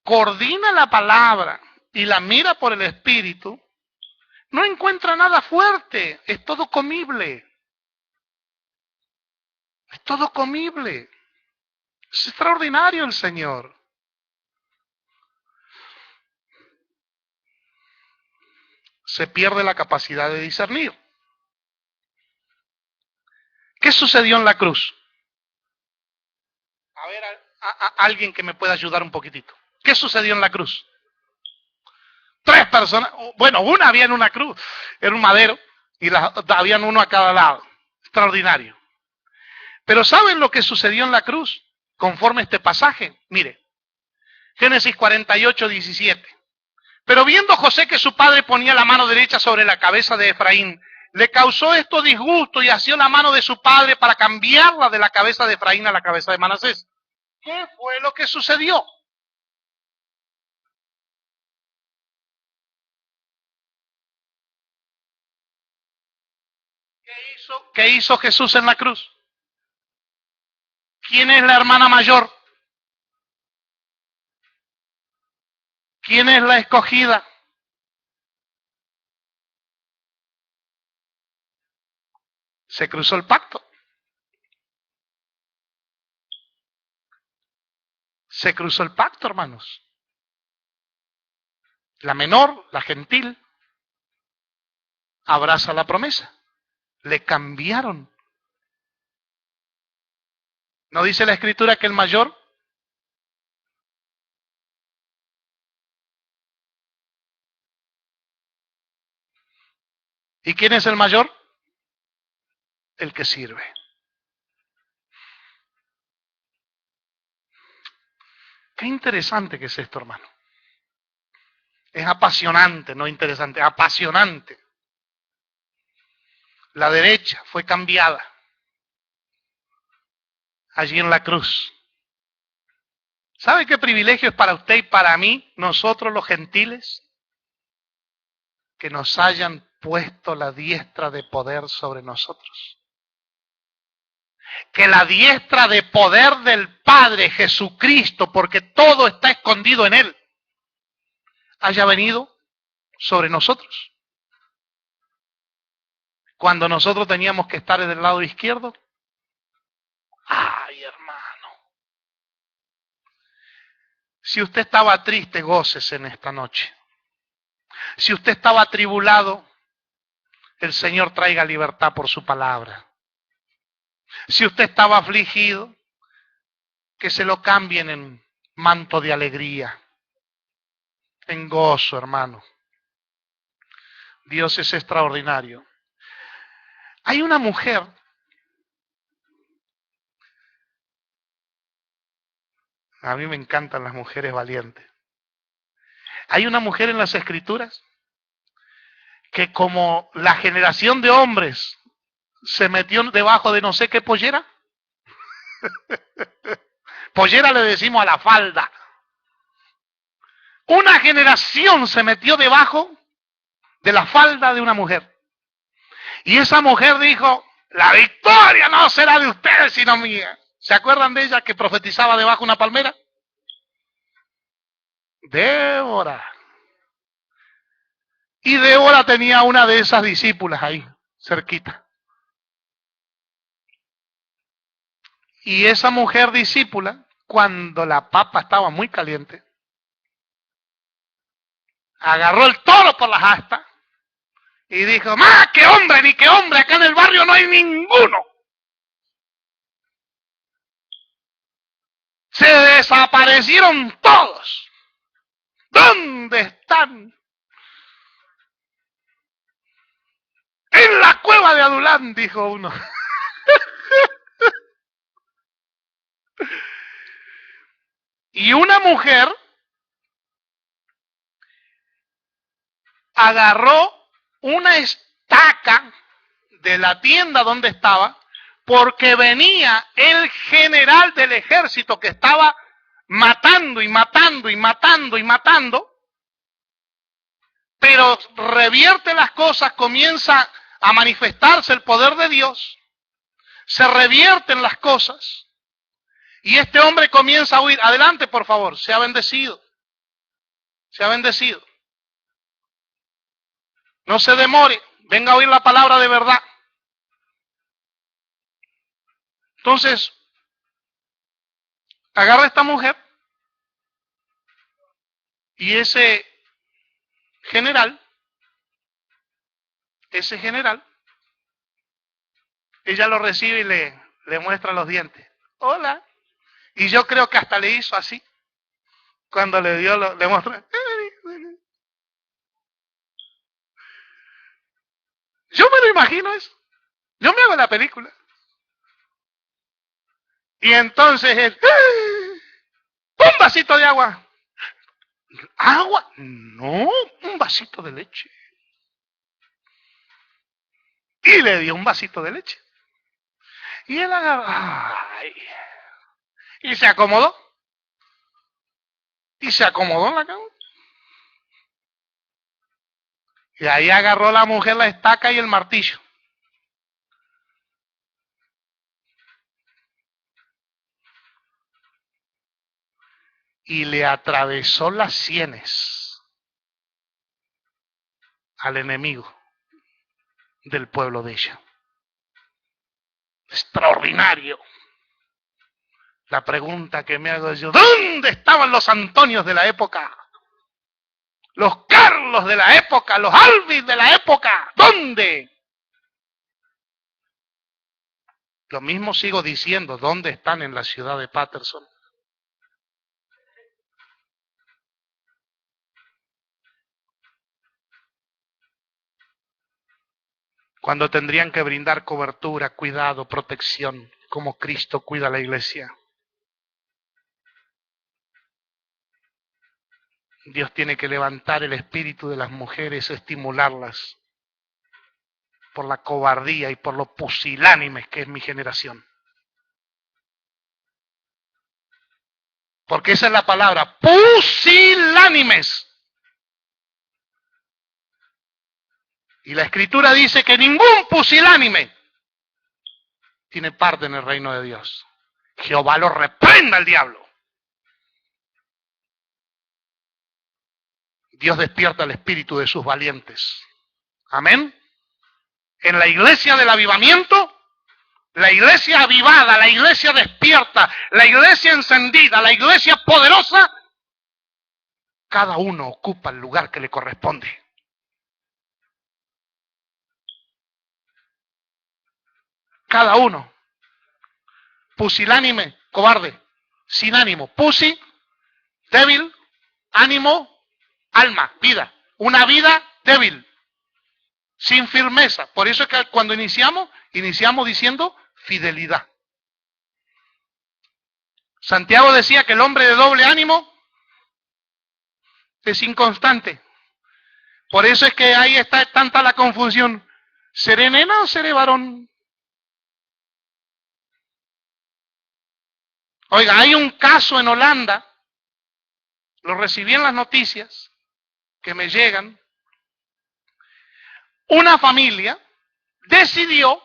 coordina la palabra y la mira por el Espíritu, no encuentra nada fuerte, es todo comible. Es todo comible. Es extraordinario el Señor. se pierde la capacidad de discernir. ¿Qué sucedió en la cruz? A ver, alguien que me pueda ayudar un poquitito. ¿Qué sucedió en la cruz? 3 personas, bueno, una había en una cruz, era un madero, y habían uno a cada lado. Extraordinario. Pero ¿saben lo que sucedió en la cruz? Conforme a este pasaje. Mire, Génesis 48, 17. Pero viendo José que su padre ponía la mano derecha sobre la cabeza de Efraín, le causó esto disgusto y asió la mano de su padre para cambiarla de la cabeza de Efraín a la cabeza de Manasés. ¿Qué fue lo que sucedió? ¿Qué hizo Jesús en la cruz? ¿Quién es la hermana mayor? ¿Quién es la escogida? Se cruzó el pacto. Se cruzó el pacto, hermanos. La menor, la gentil, abraza la promesa. Le cambiaron. ¿No dice la Escritura que el mayor? ¿Y quién es el mayor? El que sirve. Qué interesante que es esto, hermano. Es apasionante, no interesante, apasionante. La derecha fue cambiada allí en la cruz. ¿Sabe qué privilegio es para usted y para mí, nosotros los gentiles? Que nos hayan puesto la diestra de poder sobre nosotros. Que la diestra de poder del Padre Jesucristo, porque todo está escondido en Él, haya venido sobre nosotros. Cuando nosotros teníamos que estar del lado izquierdo. Ay, hermano. Si usted estaba triste, gócese en esta noche. Si usted estaba atribulado, el Señor traiga libertad por su palabra. Si usted estaba afligido, que se lo cambien en manto de alegría, en gozo, hermano. Dios es extraordinario. Hay una mujer, a mí me encantan las mujeres valientes. Hay una mujer en las Escrituras que, como la generación de hombres se metió debajo de no sé qué pollera. Pollera le decimos a la falda. Una generación se metió debajo de la falda de una mujer. Y esa mujer dijo, la victoria no será de ustedes sino mía. ¿Se acuerdan de ella que profetizaba debajo de una palmera? Débora. Y Débora tenía una de esas discípulas ahí, cerquita. Y esa mujer discípula, cuando la papa estaba muy caliente, agarró el toro por las astas y dijo, ¡más qué hombre, ni qué hombre! Acá en el barrio no hay ninguno. Se desaparecieron todos. ¿Dónde están? En la cueva de Adulán, dijo uno. Y una mujer agarró una estaca de la tienda donde estaba, porque venía el general del ejército que estaba matando y matando y matando y matando, pero revierte las cosas, comienza a manifestarse el poder de Dios, se revierten las cosas, y este hombre comienza a huir. Adelante, por favor, sea bendecido. Sea bendecido. No se demore, venga a oír la palabra de verdad. Entonces, agarra a esta mujer y ese general ese general, ella lo recibe y le muestra los dientes. Hola. Y yo creo que hasta le hizo así. Cuando le mostró. Yo me lo imagino eso. Yo me hago la película. Y entonces él, un vasito de agua. ¿Agua? No, un vasito de leche. Y le dio un vasito de leche. Y él agarró. Y se acomodó. Y se acomodó en la cama. Y ahí agarró la mujer la estaca y el martillo. Y le atravesó las sienes al enemigo del pueblo de ella. Extraordinario. La pregunta que me hago yo, ¿dónde estaban los Antonios de la época? Los Carlos de la época, los Alvis de la época, ¿dónde? Lo mismo sigo diciendo, ¿dónde están en la ciudad de Patterson? Cuando tendrían que brindar cobertura, cuidado, protección, como Cristo cuida a la iglesia. Dios tiene que levantar el espíritu de las mujeres, estimularlas por la cobardía y por lo pusilánimes que es mi generación. Porque esa es la palabra, pusilánimes. Y la Escritura dice que ningún pusilánime tiene parte en el reino de Dios. Jehová lo reprenda al diablo. Dios despierta el espíritu de sus valientes. Amén. En la iglesia del avivamiento, la iglesia avivada, la iglesia despierta, la iglesia encendida, la iglesia poderosa, cada uno ocupa el lugar que le corresponde. Cada uno. Pusilánime, cobarde, sin ánimo. Pusi, débil, ánimo, alma, vida. Una vida débil, sin firmeza. Por eso es que cuando iniciamos diciendo fidelidad. Santiago decía que el hombre de doble ánimo es inconstante. Por eso es que ahí está tanta la confusión. ¿Seré nena o seré varón? Oiga, hay un caso en Holanda, lo recibí en las noticias que me llegan. Una familia decidió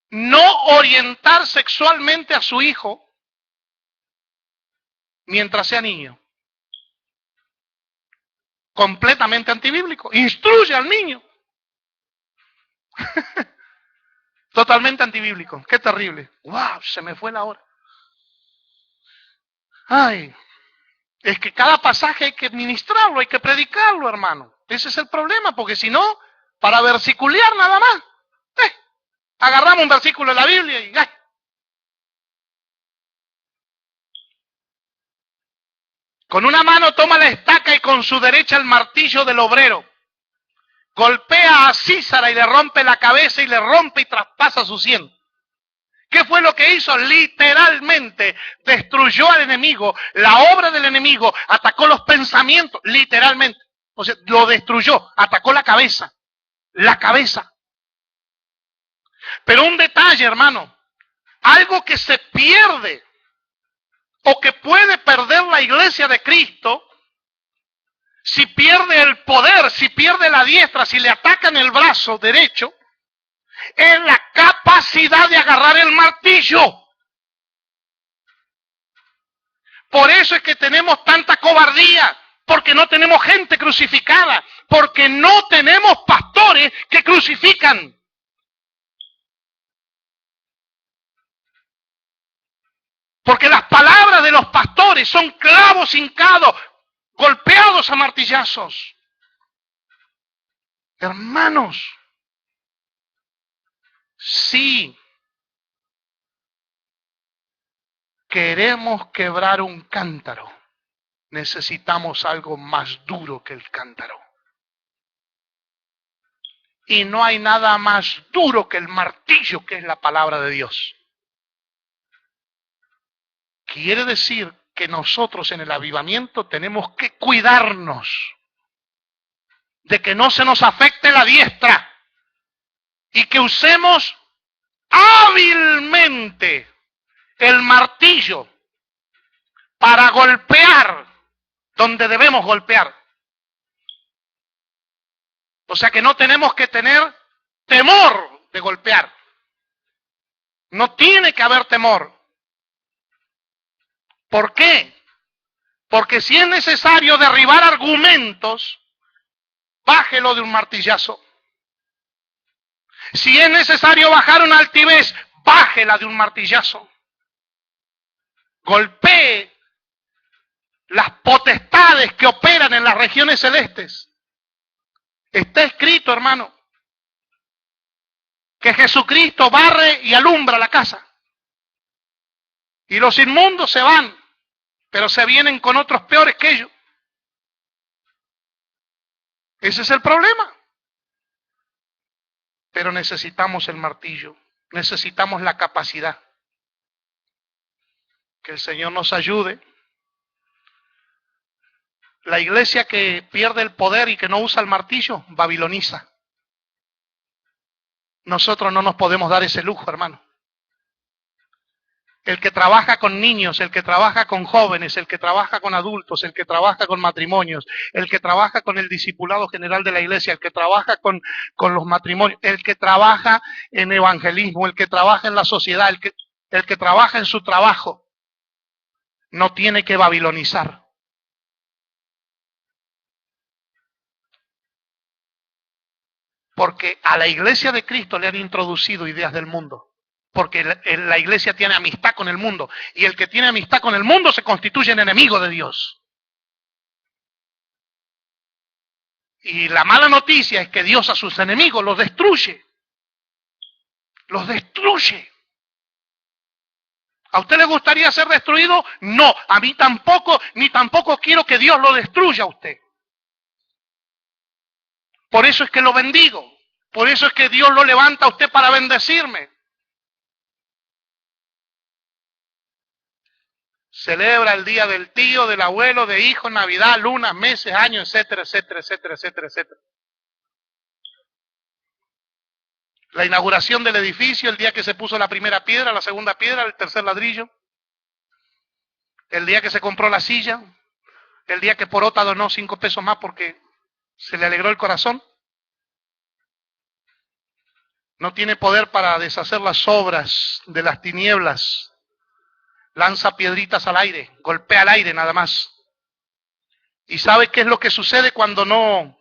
no orientar sexualmente a su hijo mientras sea niño. Completamente antibíblico. Instruye al niño. Totalmente antibíblico. Qué terrible. ¡Wow! Se me fue la hora. Ay, es que cada pasaje hay que ministrarlo, hay que predicarlo, hermano. Ese es el problema, porque si no, para versiculear nada más. Agarramos un versículo de la Biblia y ¡ay! Con una mano toma la estaca y con su derecha el martillo del obrero. Golpea a Císara y le rompe la cabeza y le rompe y traspasa su sien. ¿Qué fue lo que hizo? Literalmente destruyó al enemigo, la obra del enemigo, atacó los pensamientos, literalmente. O sea, lo destruyó, atacó la cabeza. La cabeza. Pero un detalle, hermano, algo que se pierde o que puede perder la iglesia de Cristo, si pierde el poder, si pierde la diestra, si le atacan el brazo derecho, es la capacidad de agarrar el martillo. Por eso es que tenemos tanta cobardía, porque no tenemos gente crucificada, porque no tenemos pastores que crucifican. Porque las palabras de los pastores son clavos hincados, golpeados a martillazos. Hermanos, si queremos quebrar un cántaro, necesitamos algo más duro que el cántaro. Y no hay nada más duro que el martillo, que es la palabra de Dios. Quiere decir que nosotros en el avivamiento tenemos que cuidarnos de que no se nos afecte la diestra y que usemos hábilmente el martillo para golpear donde debemos golpear. O sea que no tenemos que tener temor de golpear. No tiene que haber temor. ¿Por qué? Porque si es necesario derribar argumentos, bájelo de un martillazo. Si es necesario bajar una altivez, bájela de un martillazo. Golpee las potestades que operan en las regiones celestes. Está escrito, hermano, que Jesucristo barre y alumbra la casa. Y los inmundos se van, pero se vienen con otros peores que ellos. Ese es el problema. Pero necesitamos el martillo, necesitamos la capacidad. Que el Señor nos ayude. La iglesia que pierde el poder y que no usa el martillo, babiloniza. Nosotros no nos podemos dar ese lujo, hermano. El que trabaja con niños, el que trabaja con jóvenes, el que trabaja con adultos, el que trabaja con matrimonios, el que trabaja con el discipulado general de la iglesia, el que trabaja con los matrimonios, el que trabaja en evangelismo, el que trabaja en la sociedad, el que trabaja en su trabajo, no tiene que babilonizar. Porque a la iglesia de Cristo le han introducido ideas del mundo. Porque la iglesia tiene amistad con el mundo. Y el que tiene amistad con el mundo se constituye en enemigo de Dios. Y la mala noticia es que Dios a sus enemigos los destruye. Los destruye. ¿A usted le gustaría ser destruido? No, a mí tampoco, ni tampoco quiero que Dios lo destruya a usted. Por eso es que lo bendigo. Por eso es que Dios lo levanta a usted para bendecirme. Celebra el día del tío, del abuelo, de hijo, Navidad, lunas, meses, años, etcétera, etcétera, etcétera, etcétera, etcétera. La inauguración del edificio, el día que se puso la primera piedra, la segunda piedra, el tercer ladrillo. El día que se compró la silla. El día que Porota donó 5 pesos más porque se le alegró el corazón. No tiene poder para deshacer las obras de las tinieblas. Lanza piedritas al aire, golpea al aire nada más. ¿Y sabe qué es lo que sucede cuando no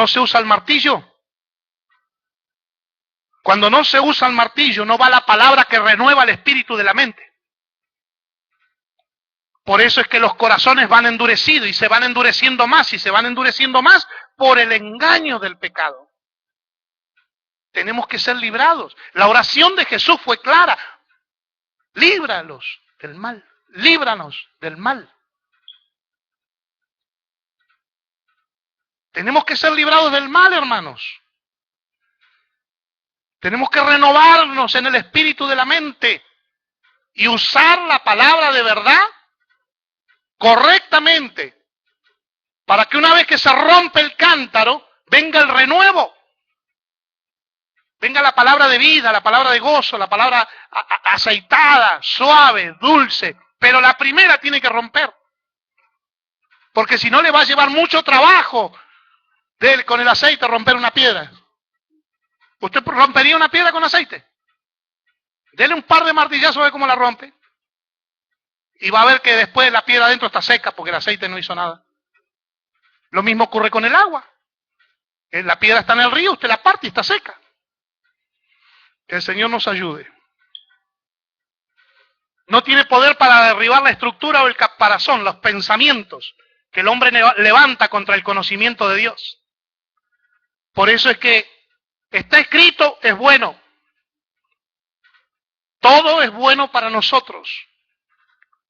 se usa el martillo? Cuando no se usa el martillo, no va la palabra que renueva el espíritu de la mente. Por eso es que los corazones van endurecidos y se van endureciendo más y se van endureciendo más por el engaño del pecado. Tenemos que ser librados. La oración de Jesús fue clara. Líbralos del mal. Líbranos del mal. Tenemos que ser librados del mal, hermanos. Tenemos que renovarnos en el espíritu de la mente y usar la palabra de verdad correctamente para que una vez que se rompe el cántaro, venga el renuevo. Venga la palabra de vida, la palabra de gozo, la palabra aceitada, suave, dulce. Pero la primera tiene que romper. Porque si no le va a llevar mucho trabajo con el aceite romper una piedra. ¿Usted rompería una piedra con aceite? Dele un par de martillazos a ver cómo la rompe. Y va a ver que después la piedra adentro está seca porque el aceite no hizo nada. Lo mismo ocurre con el agua. La piedra está en el río, usted la parte y está seca. Que el Señor nos ayude. No tiene poder para derribar la estructura o el caparazón, los pensamientos que el hombre levanta contra el conocimiento de Dios. Por eso es que está escrito, es bueno. Todo es bueno para nosotros.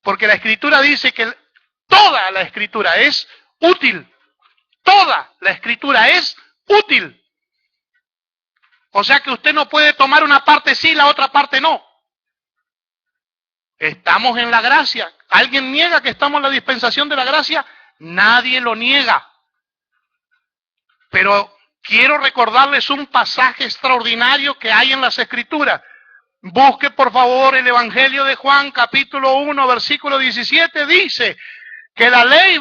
Porque la Escritura dice que toda la Escritura es útil. Toda la Escritura es útil. O sea que usted no puede tomar una parte sí y la otra parte no. Estamos en la gracia. ¿Alguien niega que estamos en la dispensación de la gracia? Nadie lo niega. Pero quiero recordarles un pasaje extraordinario que hay en las Escrituras. Busque por favor el Evangelio de Juan, capítulo 1, versículo 17. Dice que la ley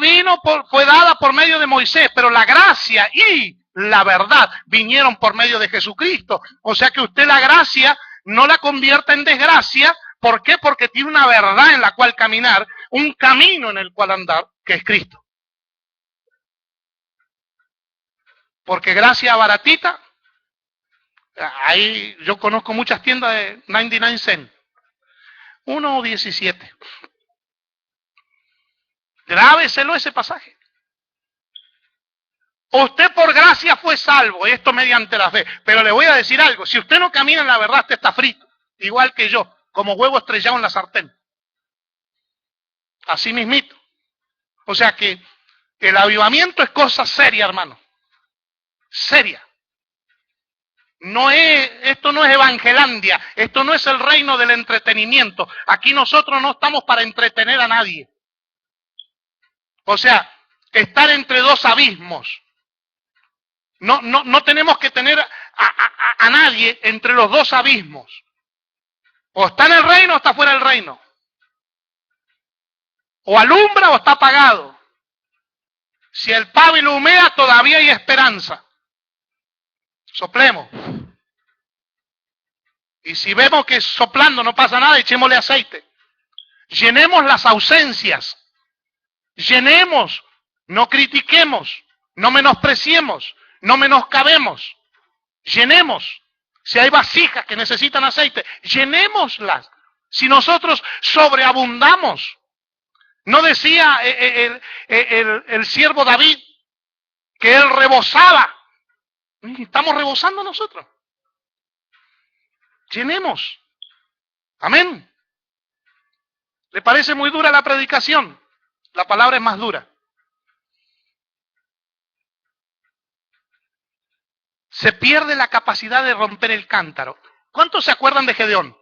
fue dada por medio de Moisés, pero la gracia y la verdad vinieron por medio de Jesucristo. O sea que usted la gracia no la convierta en desgracia. ¿Por qué? Porque tiene una verdad en la cual caminar, un camino en el cual andar, que es Cristo. Porque gracia baratita, ahí yo conozco muchas tiendas de 99 cents, 1.17. Grábeselo ese pasaje. Usted por gracia fue salvo, esto mediante la fe. Pero le voy a decir algo, si usted no camina en la verdad, usted está frito, igual que yo, como huevo estrellado en la sartén. Así mismito. O sea que el avivamiento es cosa seria, hermano. Seria. Esto no es Evangelandia, esto no es el reino del entretenimiento. Aquí nosotros no estamos para entretener a nadie. O sea, estar entre dos abismos. No tenemos que tener a nadie entre los dos abismos. O está en el reino o está fuera del reino. O alumbra o está apagado. Si el pábilo humea, todavía hay esperanza. Soplemos. Y si vemos que soplando no pasa nada, echémosle aceite. Llenemos las ausencias. Llenemos. No critiquemos. No menospreciemos. No menoscabemos. Llenemos. Si hay vasijas que necesitan aceite, llenémoslas. Si nosotros sobreabundamos. ¿No decía el siervo David que él rebosaba? Estamos rebosando nosotros. Llenemos. Amén. ¿Le parece muy dura la predicación? La palabra es más dura. Se pierde la capacidad de romper el cántaro. ¿Cuántos se acuerdan de Gedeón?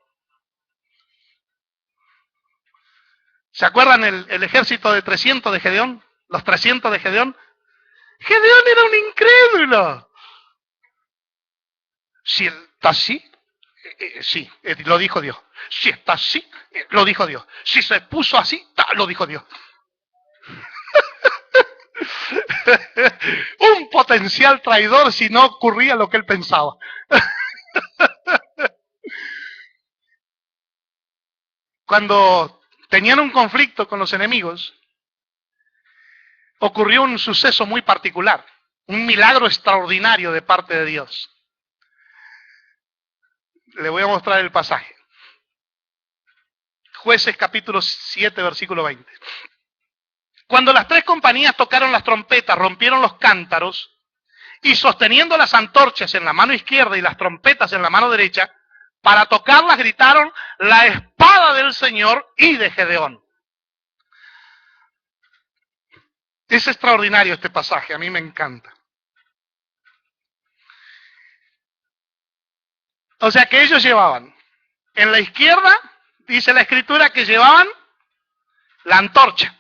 ¿Se acuerdan el ejército de 300 de Gedeón? Los 300 de Gedeón. Gedeón era un incrédulo. Si está así, sí, lo dijo Dios. Si está así, lo dijo Dios. Si se puso así, lo dijo Dios. Un potencial traidor si no ocurría lo que él pensaba. Cuando tenían un conflicto con los enemigos, ocurrió un suceso muy particular, un milagro extraordinario de parte de Dios. Le voy a mostrar el pasaje. Jueces capítulo 7, versículo 20. Cuando las 3 compañías tocaron las trompetas, rompieron los cántaros, y sosteniendo las antorchas en la mano izquierda y las trompetas en la mano derecha, para tocarlas gritaron: la espada del Señor y de Gedeón. Es extraordinario este pasaje, a mí me encanta. O sea que ellos llevaban, en la izquierda, dice la Escritura, que llevaban la antorcha.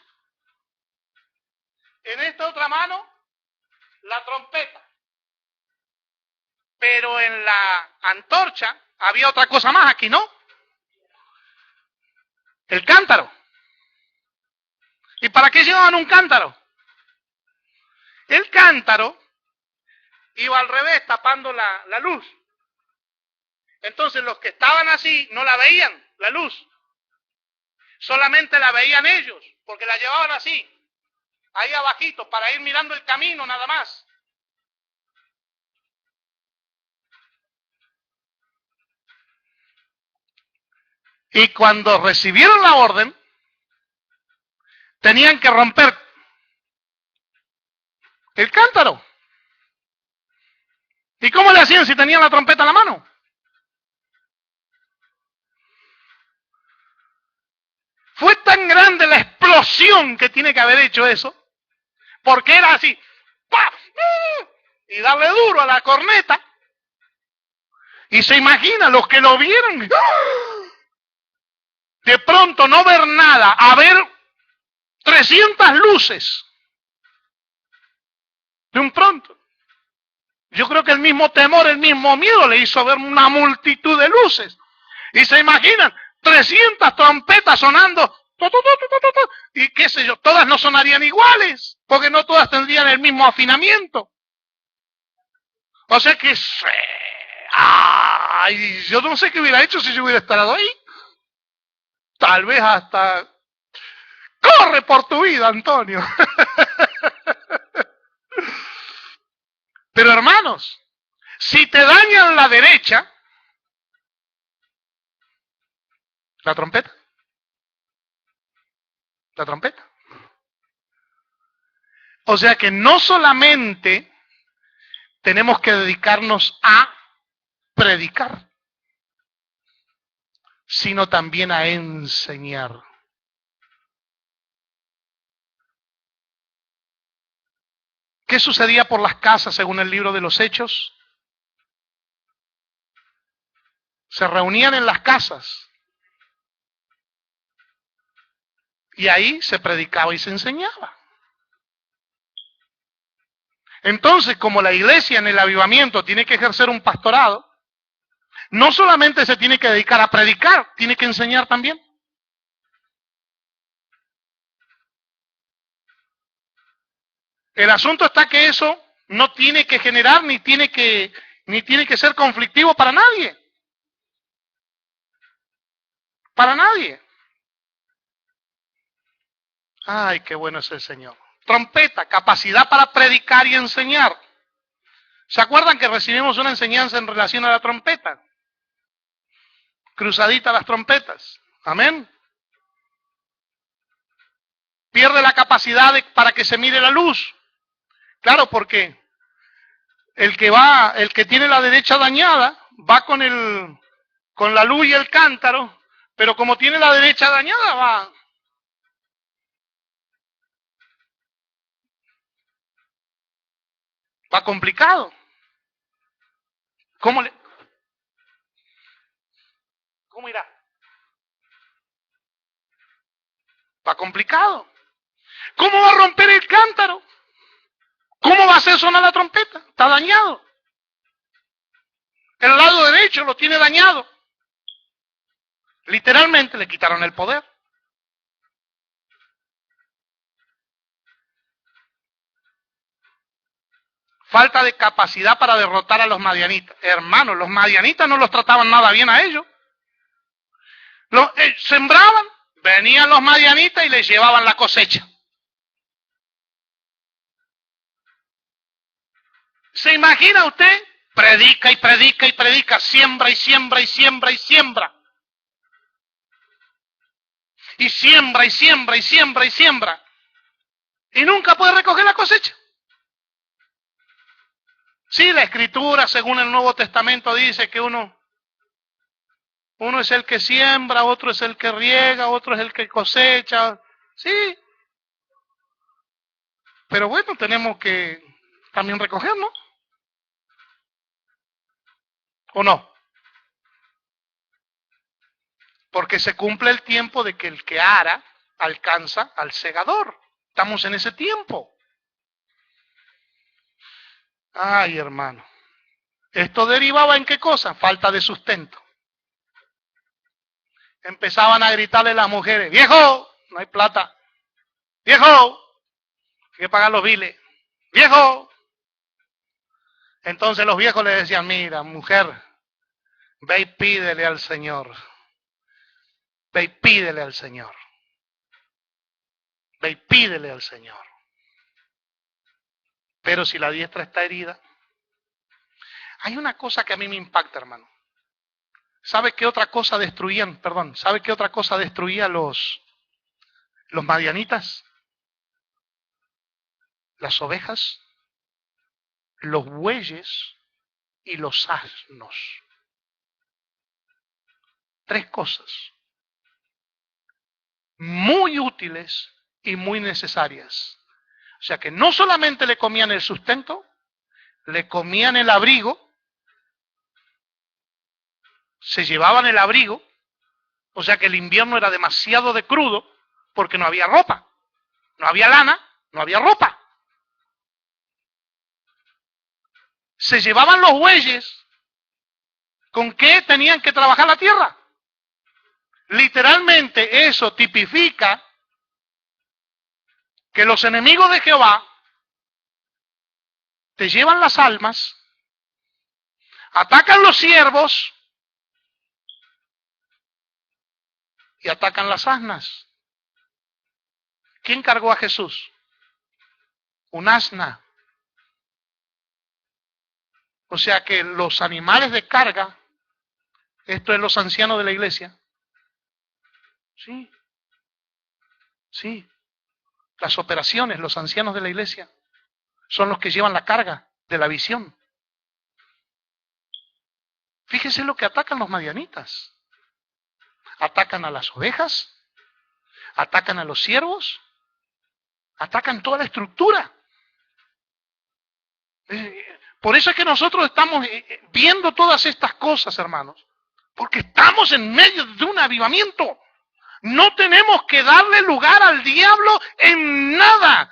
En esta otra mano, la trompeta. Pero en la antorcha había otra cosa más aquí, ¿no? El cántaro. ¿Y para qué llevaban un cántaro? El cántaro iba al revés, tapando la luz. Entonces los que estaban así no la veían, la luz. Solamente la veían ellos, porque la llevaban así, ahí abajito, para ir mirando el camino nada más. Y cuando recibieron la orden, tenían que romper el cántaro. ¿Y cómo le hacían si tenían la trompeta en la mano? Fue tan grande la explosión que tiene que haber hecho eso, porque era así, ¡pah! Y darle duro a la corneta. Y se imagina, los que lo vieron, de pronto no ver nada, a ver 300 luces. De un pronto. Yo creo que el mismo temor, el mismo miedo le hizo ver una multitud de luces. Y se imaginan, 300 trompetas sonando, y qué sé yo, todas no sonarían iguales, porque no todas tendrían el mismo afinamiento. O sea que, ay, yo no sé qué hubiera hecho si yo hubiera estado ahí. Tal vez hasta, corre por tu vida, Antonio. Pero hermanos, si te dañan la derecha, la trompeta. O sea que no solamente tenemos que dedicarnos a predicar, sino también a enseñar. ¿Qué sucedía por las casas según el libro de los Hechos? Se reunían en las casas y ahí se predicaba y se enseñaba. Entonces, como la iglesia en el avivamiento tiene que ejercer un pastorado, no solamente se tiene que dedicar a predicar, tiene que enseñar también. El asunto está que eso no tiene que generar ni tiene que ser conflictivo para nadie. Para nadie. Ay, qué bueno es el Señor. Trompeta, capacidad para predicar y enseñar. ¿Se acuerdan que recibimos una enseñanza en relación a la trompeta? Cruzadita las trompetas. Amén. Pierde la capacidad para que se mire la luz. Claro, porque el que tiene la derecha dañada, va con la luz y el cántaro, pero como tiene la derecha dañada, va complicado. ¿Cómo irá? Va complicado. ¿Cómo va a romper el cántaro? ¿Cómo va a hacer sonar la trompeta? Está dañado. El lado derecho lo tiene dañado. Literalmente le quitaron el poder. Falta de capacidad para derrotar a los madianitas. Hermanos, los madianitas no los trataban nada bien a ellos. Sembraban, venían los madianitas y les llevaban la cosecha. ¿Se imagina usted? Predica y predica y predica, siembra y siembra y siembra y siembra. Y siembra y siembra y siembra y siembra. Y nunca puede recoger la cosecha. Sí, la Escritura, según el Nuevo Testamento, dice que uno es el que siembra, otro es el que riega, otro es el que cosecha. Sí. Pero bueno, tenemos que también recoger, ¿no? ¿O no? Porque se cumple el tiempo de que el que ara alcanza al segador. Estamos en ese tiempo. Ay, hermano. ¿Esto derivaba en qué cosa? Falta de sustento. Empezaban a gritarle las mujeres, viejo, no hay plata. Viejo, hay que pagar los biles. Viejo. Entonces los viejos le decían, mira, mujer, ve y pídele al Señor. Ve y pídele al Señor. Ve y pídele al Señor. Pero si la diestra está herida, hay una cosa que a mí me impacta, hermano. ¿Sabe qué otra cosa destruían? ¿Sabe qué otra cosa destruía los madianitas? Las ovejas, los bueyes y los asnos. 3 cosas muy útiles y muy necesarias. O sea que no solamente le comían el sustento, le comían el abrigo, se llevaban el abrigo, o sea que el invierno era demasiado de crudo porque no había ropa, no había lana, no había ropa. Se llevaban los bueyes. ¿Con qué tenían que trabajar la tierra? Literalmente eso tipifica que los enemigos de Jehová te llevan las almas, atacan los siervos y atacan las asnas. ¿Quién cargó a Jesús? Un asna. O sea que los animales de carga, esto es los ancianos de la iglesia. Sí, sí. Las operaciones, los ancianos de la iglesia, son los que llevan la carga de la visión. Fíjese lo que atacan los madianitas. Atacan a las ovejas, atacan a los siervos, atacan toda la estructura. Por eso es que nosotros estamos viendo todas estas cosas, hermanos, porque estamos en medio de un avivamiento. No tenemos que darle lugar al diablo en nada.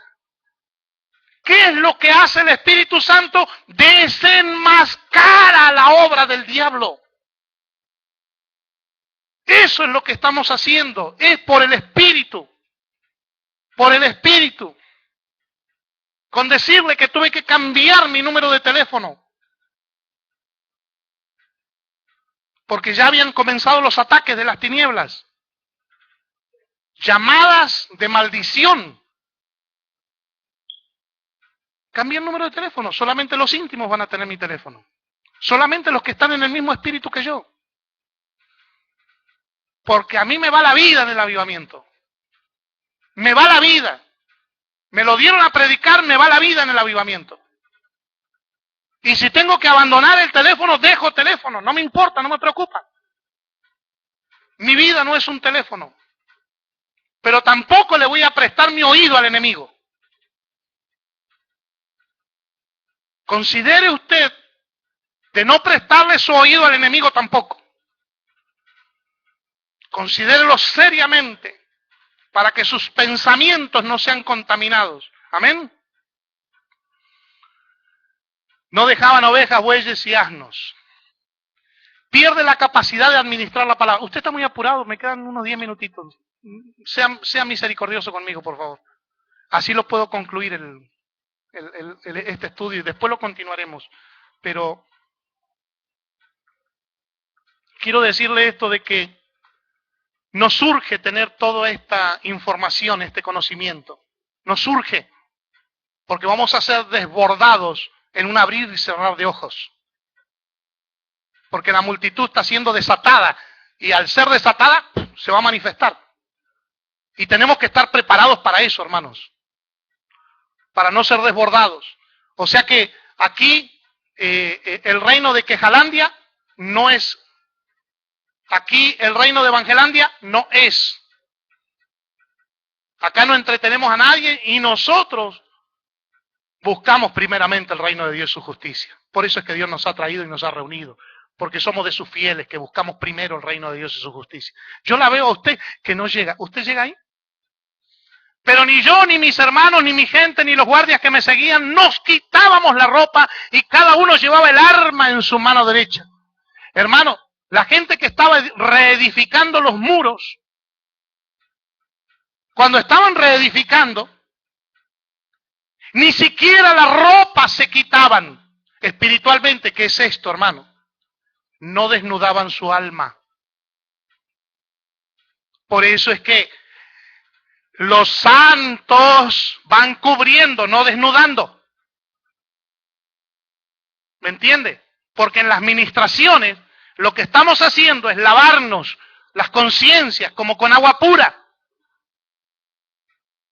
¿Qué es lo que hace el Espíritu Santo? Desenmascara la obra del diablo. Eso es lo que estamos haciendo. Es por el Espíritu. Por el Espíritu. Con decirle que tuve que cambiar mi número de teléfono. Porque ya habían comenzado los ataques de las tinieblas. Llamadas de maldición. Cambié el número de teléfono. Solamente los íntimos van a tener mi teléfono. Solamente los que están en el mismo espíritu que yo. Porque a mí me va la vida en el avivamiento. Me va la vida. Me lo dieron a predicar, me va la vida en el avivamiento. Y si tengo que abandonar el teléfono, dejo teléfono. No me importa, no me preocupa. Mi vida no es un teléfono. Pero tampoco le voy a prestar mi oído al enemigo. Considere usted de no prestarle su oído al enemigo tampoco. Considérelo seriamente para que sus pensamientos no sean contaminados. Amén. No dejaban ovejas, bueyes y asnos. Pierde la capacidad de administrar la palabra. Usted está muy apurado, me quedan unos 10 minutitos. Sea misericordioso conmigo, por favor. Así lo puedo concluir este estudio y después lo continuaremos. Pero quiero decirle esto de que nos surge tener toda esta información, este conocimiento. Nos surge, porque vamos a ser desbordados en un abrir y cerrar de ojos. Porque la multitud está siendo desatada y al ser desatada se va a manifestar. Y tenemos que estar preparados para eso, hermanos. Para no ser desbordados. O sea que aquí el reino de Quejalandia no es. Aquí el reino de Evangelandia no es. Acá no entretenemos a nadie y nosotros buscamos primeramente el reino de Dios y su justicia. Por eso es que Dios nos ha traído y nos ha reunido. Porque somos de sus fieles, que buscamos primero el reino de Dios y su justicia. Yo la veo a usted que no llega. ¿Usted llega ahí? Pero ni yo, ni mis hermanos, ni mi gente, ni los guardias que me seguían, nos quitábamos la ropa y cada uno llevaba el arma en su mano derecha. Hermano, la gente que estaba reedificando los muros, cuando estaban reedificando, ni siquiera la ropa se quitaban. Espiritualmente, ¿qué es esto, hermano? No desnudaban su alma. Por eso es que los santos van cubriendo, no desnudando. ¿Me entiende? Porque en las ministraciones lo que estamos haciendo es lavarnos las conciencias como con agua pura.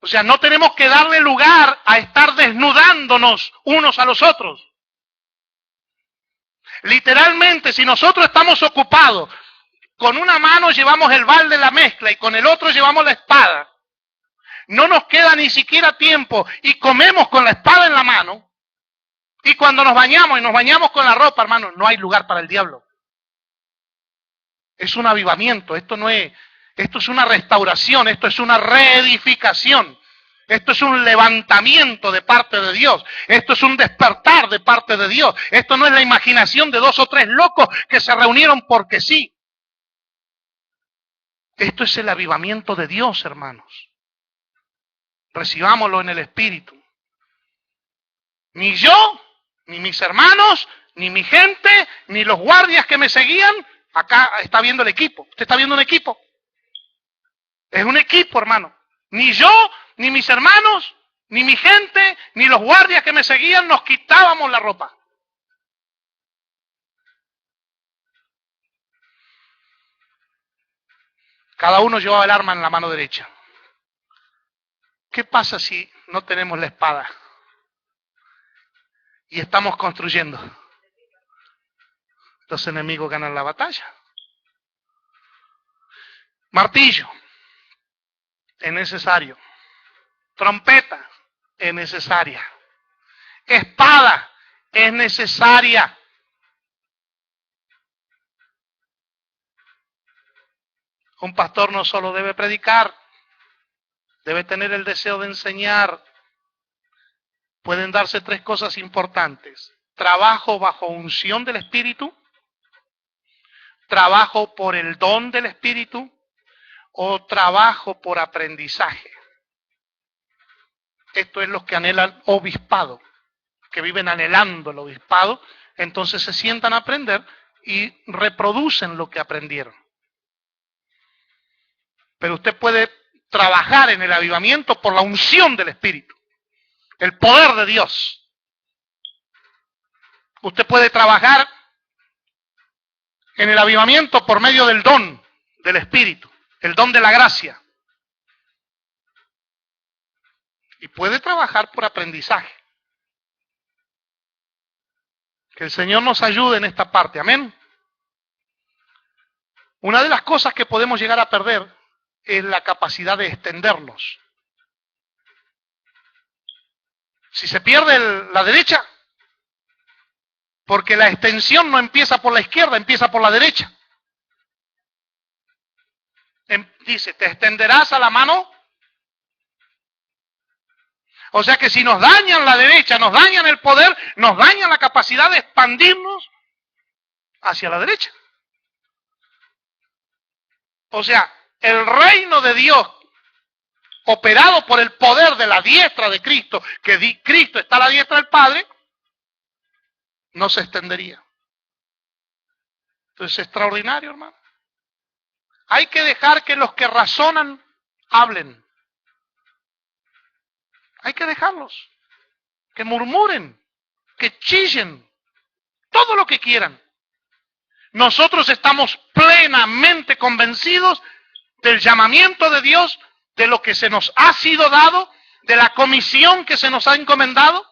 O sea, no tenemos que darle lugar a estar desnudándonos unos a los otros. Literalmente, si nosotros estamos ocupados, con una mano llevamos el balde de la mezcla y con el otro llevamos la espada, no nos queda ni siquiera tiempo y comemos con la espada en la mano, y cuando nos bañamos y nos bañamos con la ropa, hermano, no hay lugar para el diablo. Es un avivamiento, esto es una restauración, esto es una reedificación. Esto es un levantamiento de parte de Dios. Esto es un despertar de parte de Dios. Esto no es la imaginación de 2 o 3 locos que se reunieron porque sí. Esto es el avivamiento de Dios, hermanos. Recibámoslo en el Espíritu. Ni yo, ni mis hermanos, ni mi gente, ni los guardias que me seguían. Acá está viendo el equipo. ¿Usted está viendo un equipo? Es un equipo, hermano. Ni yo, ni mis hermanos, ni mi gente, ni los guardias que me seguían nos quitábamos la ropa. Cada uno llevaba el arma en la mano derecha. ¿Qué pasa si no tenemos la espada y estamos construyendo? Los enemigos ganan la batalla. Martillo es necesario. Trompeta es necesaria. Espada es necesaria. Un pastor no solo debe predicar, debe tener el deseo de enseñar. Pueden darse 3 cosas importantes: trabajo bajo unción del Espíritu, trabajo por el don del Espíritu o trabajo por aprendizaje. Esto es lo que anhelan obispado, que viven anhelando el obispado, entonces se sientan a aprender y reproducen lo que aprendieron. Pero usted puede trabajar en el avivamiento por la unción del Espíritu, el poder de Dios. Usted puede trabajar en el avivamiento por medio del don del Espíritu, el don de la gracia. Y puede trabajar por aprendizaje. Que el Señor nos ayude en esta parte, amén. Una de las cosas que podemos llegar a perder es la capacidad de extendernos. Si se pierde la derecha, porque la extensión no empieza por la izquierda, empieza por la derecha. Dice, te extenderás a la mano. O sea que si nos dañan la derecha, nos dañan el poder, nos dañan la capacidad de expandirnos hacia la derecha. O sea, el reino de Dios, operado por el poder de la diestra de Cristo, que Cristo está a la diestra del Padre, no se extendería. Entonces es extraordinario, hermano. Hay que dejar que los que razonan hablen. Hay que dejarlos. Que murmuren, que chillen, todo lo que quieran. Nosotros estamos plenamente convencidos del llamamiento de Dios, de lo que se nos ha sido dado, de la comisión que se nos ha encomendado,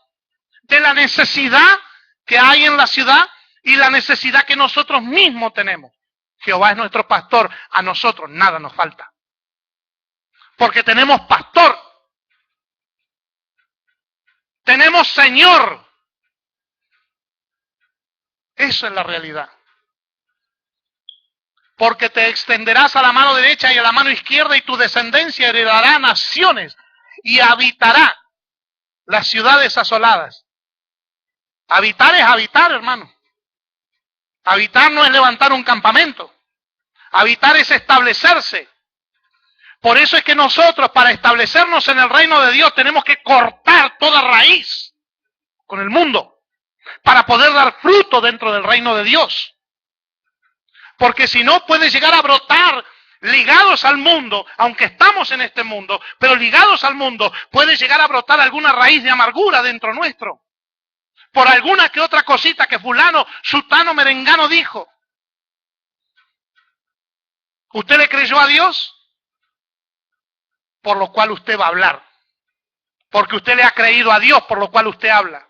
de la necesidad que hay en la ciudad y la necesidad que nosotros mismos tenemos. Jehová es nuestro pastor, a nosotros nada nos falta. Porque tenemos pastor, tenemos Señor. Eso es la realidad. Porque te extenderás a la mano derecha y a la mano izquierda y tu descendencia heredará naciones y habitará las ciudades asoladas. Habitar es habitar, hermano. Habitar no es levantar un campamento. Habitar es establecerse. Por eso es que nosotros, para establecernos en el reino de Dios, tenemos que cortar toda raíz con el mundo para poder dar fruto dentro del reino de Dios. Porque si no, puede llegar a brotar ligados al mundo, aunque estamos en este mundo, pero ligados al mundo, puede llegar a brotar alguna raíz de amargura dentro nuestro. Por alguna que otra cosita que fulano, sutano, merengano dijo. ¿Usted le creyó a Dios? Por lo cual usted va a hablar. Porque usted le ha creído a Dios, por lo cual usted habla.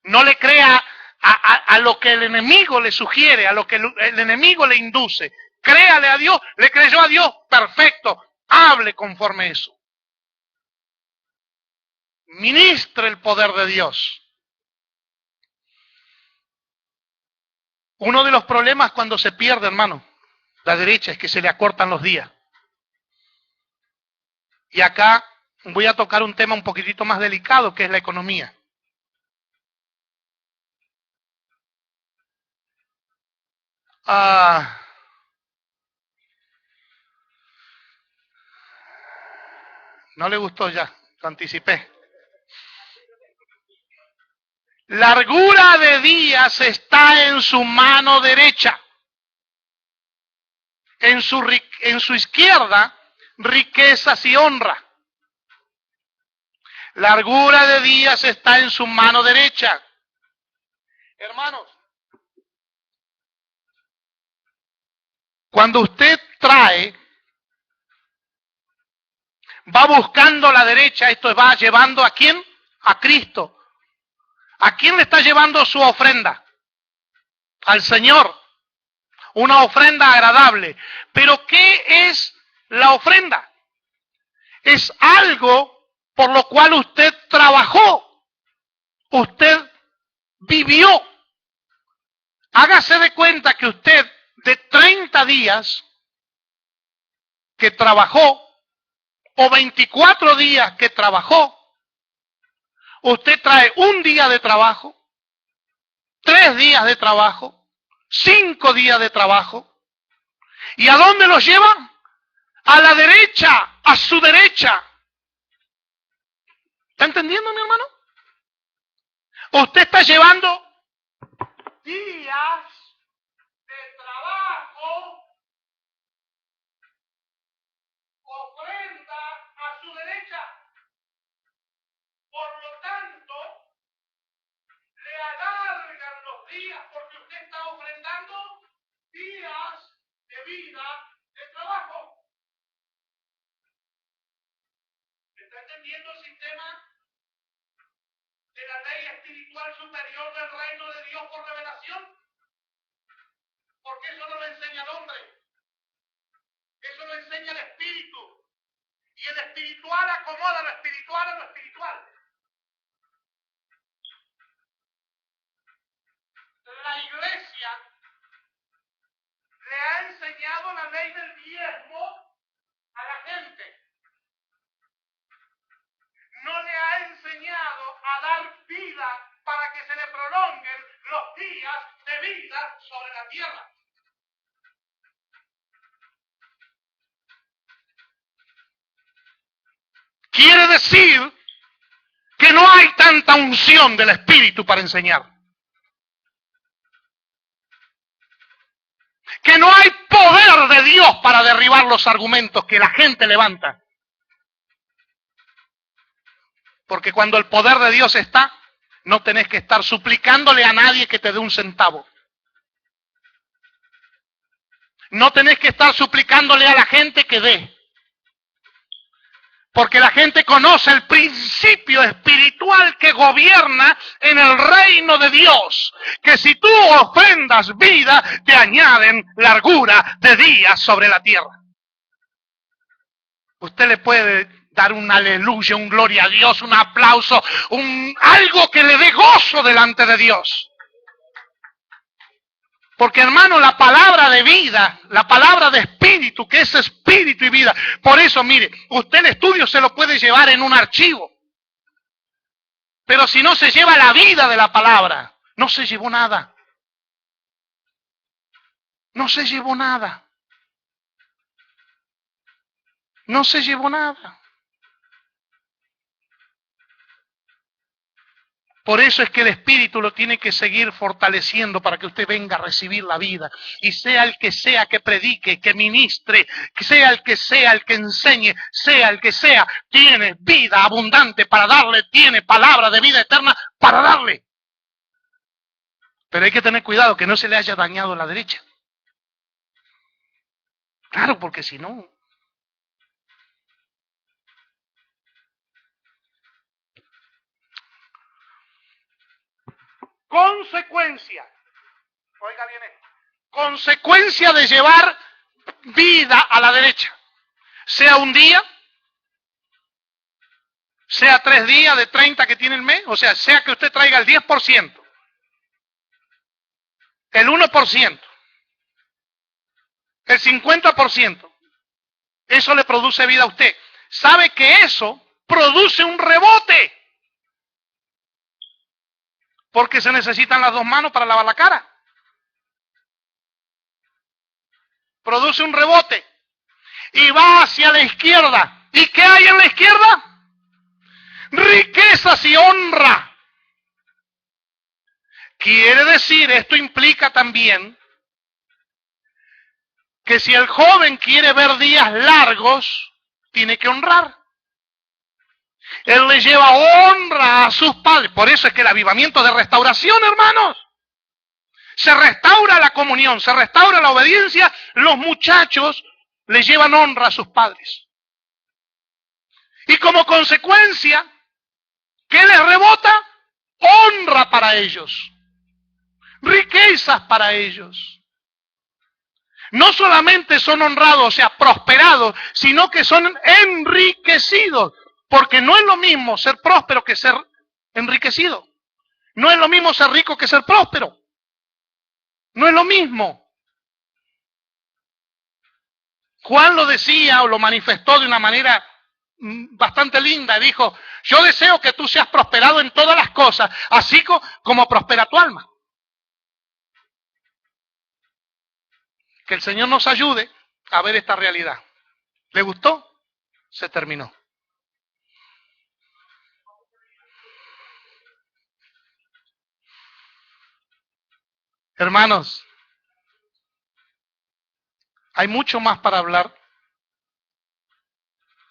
No le crea a lo que el enemigo le sugiere, a lo que el enemigo le induce. Créale a Dios, le creyó a Dios, perfecto, hable conforme a eso. Ministre el poder de Dios. Uno de los problemas cuando se pierde, hermano, la derecha, es que se le acortan los días. Y acá voy a tocar un tema un poquitito más delicado, que es la economía. No le gustó ya, lo anticipé. Largura de días está en su mano derecha. En su izquierda, riquezas y honra. Largura de días está en su mano derecha. Hermanos, cuando usted va buscando la derecha, esto va llevando ¿a quién? A Cristo. ¿A quién le está llevando su ofrenda? Al Señor. Una ofrenda agradable. Pero ¿qué es la ofrenda? Es algo por lo cual usted trabajó. Usted vivió. Hágase de cuenta que usted de 30 días que trabajó o 24 días que trabajó, usted trae un día de trabajo, 3 días de trabajo, 5 días de trabajo. ¿Y a dónde los lleva? A la derecha, a su derecha. ¿Está entendiendo, mi hermano? Usted está llevando días de trabajo, ofrenda a su derecha. Por lo tanto, le alargan los días porque usted está ofrendando días de vida de trabajo. ¿Está entendiendo el sistema de la ley espiritual superior del reino de Dios por revelación? Porque eso no lo enseña el hombre. Eso lo enseña el espíritu. Y el espiritual acomoda lo espiritual a lo espiritual. La iglesia le ha enseñado la ley del diezmo a la gente. No le ha enseñado a dar vida para que se le prolonguen los días de vida sobre la tierra. Quiere decir que no hay tanta unción del Espíritu para enseñar. Que no hay poder de Dios para derribar los argumentos que la gente levanta. Porque cuando el poder de Dios está, no tenés que estar suplicándole a nadie que te dé un centavo. No tenés que estar suplicándole a la gente que dé. Porque la gente conoce el principio espiritual que gobierna en el reino de Dios. Que si tú ofrendas vida, te añaden largura de días sobre la tierra. Usted le puede dar un aleluya, un gloria a Dios, un aplauso, algo que le dé gozo delante de Dios. Porque, hermano, la palabra de vida, la palabra de espíritu, que es espíritu y vida. Por eso, mire, usted el estudio se lo puede llevar en un archivo. Pero si no se lleva la vida de la palabra, no se llevó nada. No se llevó nada. No se llevó nada. Por eso es que el Espíritu lo tiene que seguir fortaleciendo para que usted venga a recibir la vida. Y sea el que predique, que ministre, sea el que enseñe, sea el que sea, tiene vida abundante para darle, tiene palabra de vida eterna para darle. Pero hay que tener cuidado que no se le haya dañado la derecha. Claro, porque si no... Consecuencia. Oiga bien esto. Consecuencia de llevar vida a la derecha. Sea un día, sea 3 días de 30 que tiene el mes, o sea que usted traiga el 10%, el 1%, el 50%. Eso le produce vida a usted. ¿Sabe que eso produce un rebote? Porque se necesitan las 2 manos para lavar la cara. Produce un rebote. Y va hacia la izquierda. ¿Y qué hay en la izquierda? Riquezas y honra. Quiere decir, esto implica también que si el joven quiere ver días largos, tiene que honrar. Él le lleva honra a sus padres. Por eso es que el avivamiento de restauración, hermanos, se restaura la comunión, se restaura la obediencia. Los muchachos le llevan honra a sus padres. Y como consecuencia, ¿qué les rebota? Honra para ellos. Riquezas para ellos. No solamente son honrados, o sea, prosperados, sino que son enriquecidos. Porque no es lo mismo ser próspero que ser enriquecido. No es lo mismo ser rico que ser próspero. No es lo mismo. Juan lo decía o lo manifestó de una manera bastante linda. Dijo, yo deseo que tú seas prosperado en todas las cosas, así como prospera tu alma. Que el Señor nos ayude a ver esta realidad. ¿Le gustó? Se terminó. Hermanos, hay mucho más para hablar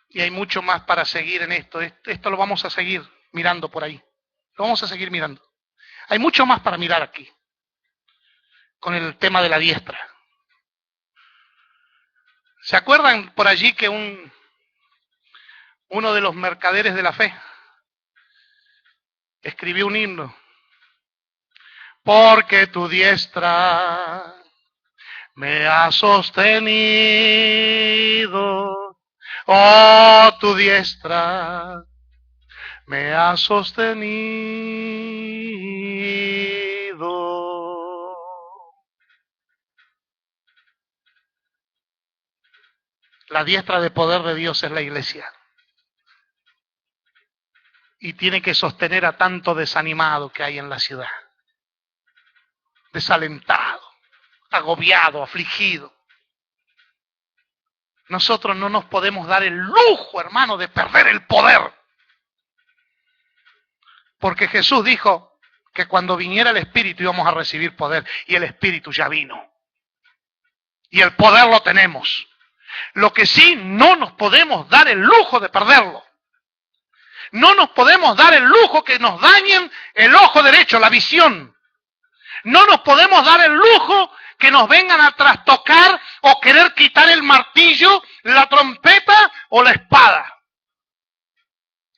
y hay mucho más para seguir en esto. Esto lo vamos a seguir mirando por ahí. Lo vamos a seguir mirando. Hay mucho más para mirar aquí con el tema de la diestra. ¿Se acuerdan por allí que uno de los mercaderes de la fe escribió un himno? Porque tu diestra me ha sostenido, oh, tu diestra me ha sostenido. La diestra de poder de Dios es la iglesia. Y tiene que sostener a tanto desanimado que hay en la ciudad. Desalentado, agobiado, afligido. Nosotros no nos podemos dar el lujo, hermano, de perder el poder. Porque Jesús dijo que cuando viniera el Espíritu íbamos a recibir poder. Y el Espíritu ya vino. Y el poder lo tenemos. Lo que sí, no nos podemos dar el lujo de perderlo. No nos podemos dar el lujo que nos dañen el ojo derecho, la visión. No nos podemos dar el lujo que nos vengan a trastocar o querer quitar el martillo, la trompeta o la espada.